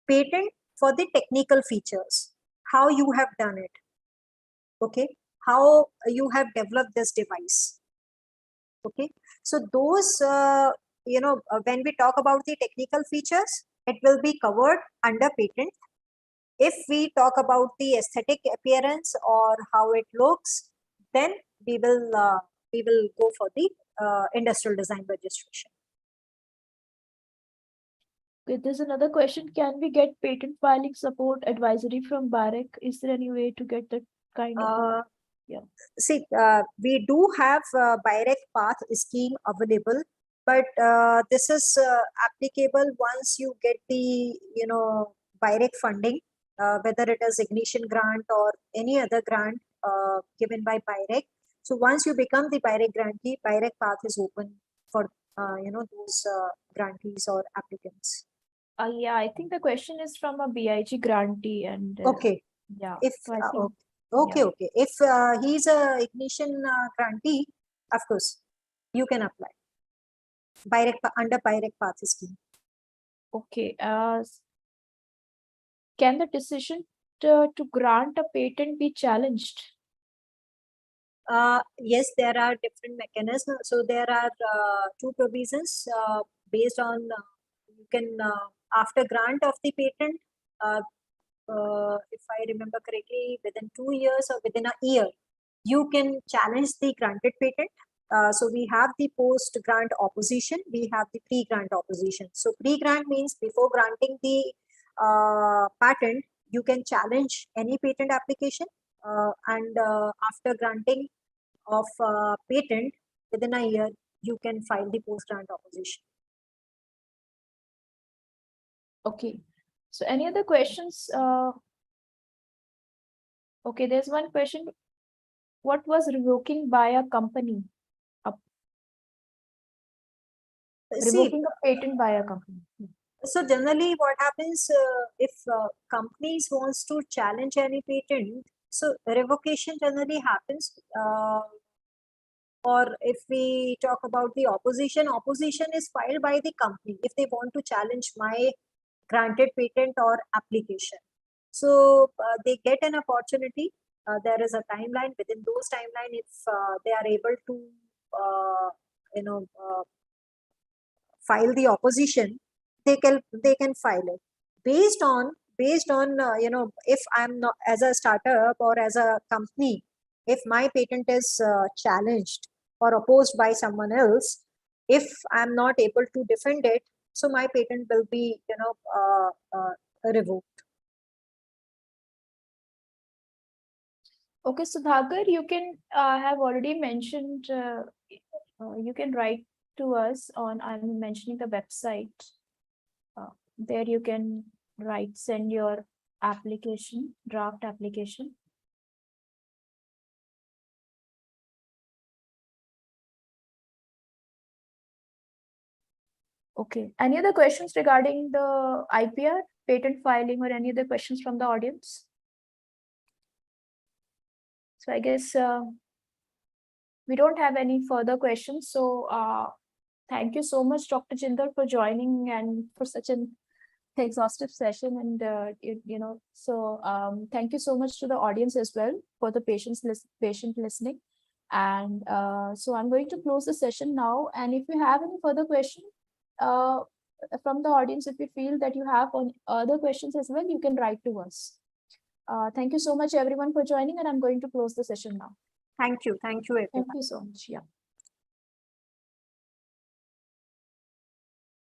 Patent for the technical features, how you have done it, okay, how you have developed this device, okay. So those, when we talk about the technical features, it will be covered under patent. If we talk about the aesthetic appearance or how it looks, then we will go for the industrial design registration. Okay, there's another question. Can we get patent filing support advisory from BAREC? Is there any way to get that kind of? Yeah. See, we do have BIREC path scheme available, but this is applicable once you get the BIREC funding, whether it is Ignition grant or any other grant given by BIREC. So once you become the BIREC grantee, BIREC path is open for those grantees or applicants. Yeah, I think the question is from a BIG grantee and Okay. yeah. If so I think, okay, yeah. okay. If he's a ignition grantee, of course, you can apply under BIREC path scheme. Okay. Can the decision to grant a patent be challenged? Yes, there are different mechanisms. So there are two provisions based on you can after grant of the patent, if I remember correctly, within 2 years or within a year, you can challenge the granted patent. So we have the post-grant opposition, we have the pre-grant opposition. So pre-grant means before granting the patent, you can challenge any patent application, and after granting of patent within a year, you can file the post-grant opposition. Okay. So any other questions? Okay, there's one question. What was revoking by a company? See, Revoking a patent by a company. so generally what happens if companies wants to challenge any patent, so revocation generally happens. Or if we talk about the opposition is filed by the company if they want to challenge my granted patent or application. So they get an opportunity. There is a timeline. Within those timeline, if they are able to, file the opposition, they can file it based on if I'm not as a startup or as a company, if my patent is challenged or opposed by someone else, if I'm not able to defend it, so my patent will be revoked. Okay, Sudhakar, you can have already mentioned, you can write to us on, I'm mentioning the website. There you can send your application, draft application. Okay, any other questions regarding the IPR, patent filing, or any other questions from the audience? So I guess we don't have any further questions. So thank you so much, Dr. Jindal, for joining and for such an exhaustive session. And thank you so much to the audience as well for the patient listening. And so I'm going to close the session now. And if you have any further questions from the audience, if you feel that you have other questions as well, you can write to us. Thank you so much, everyone, for joining, and I'm going to close the session now. Thank you everyone. Thank you so much. Yeah.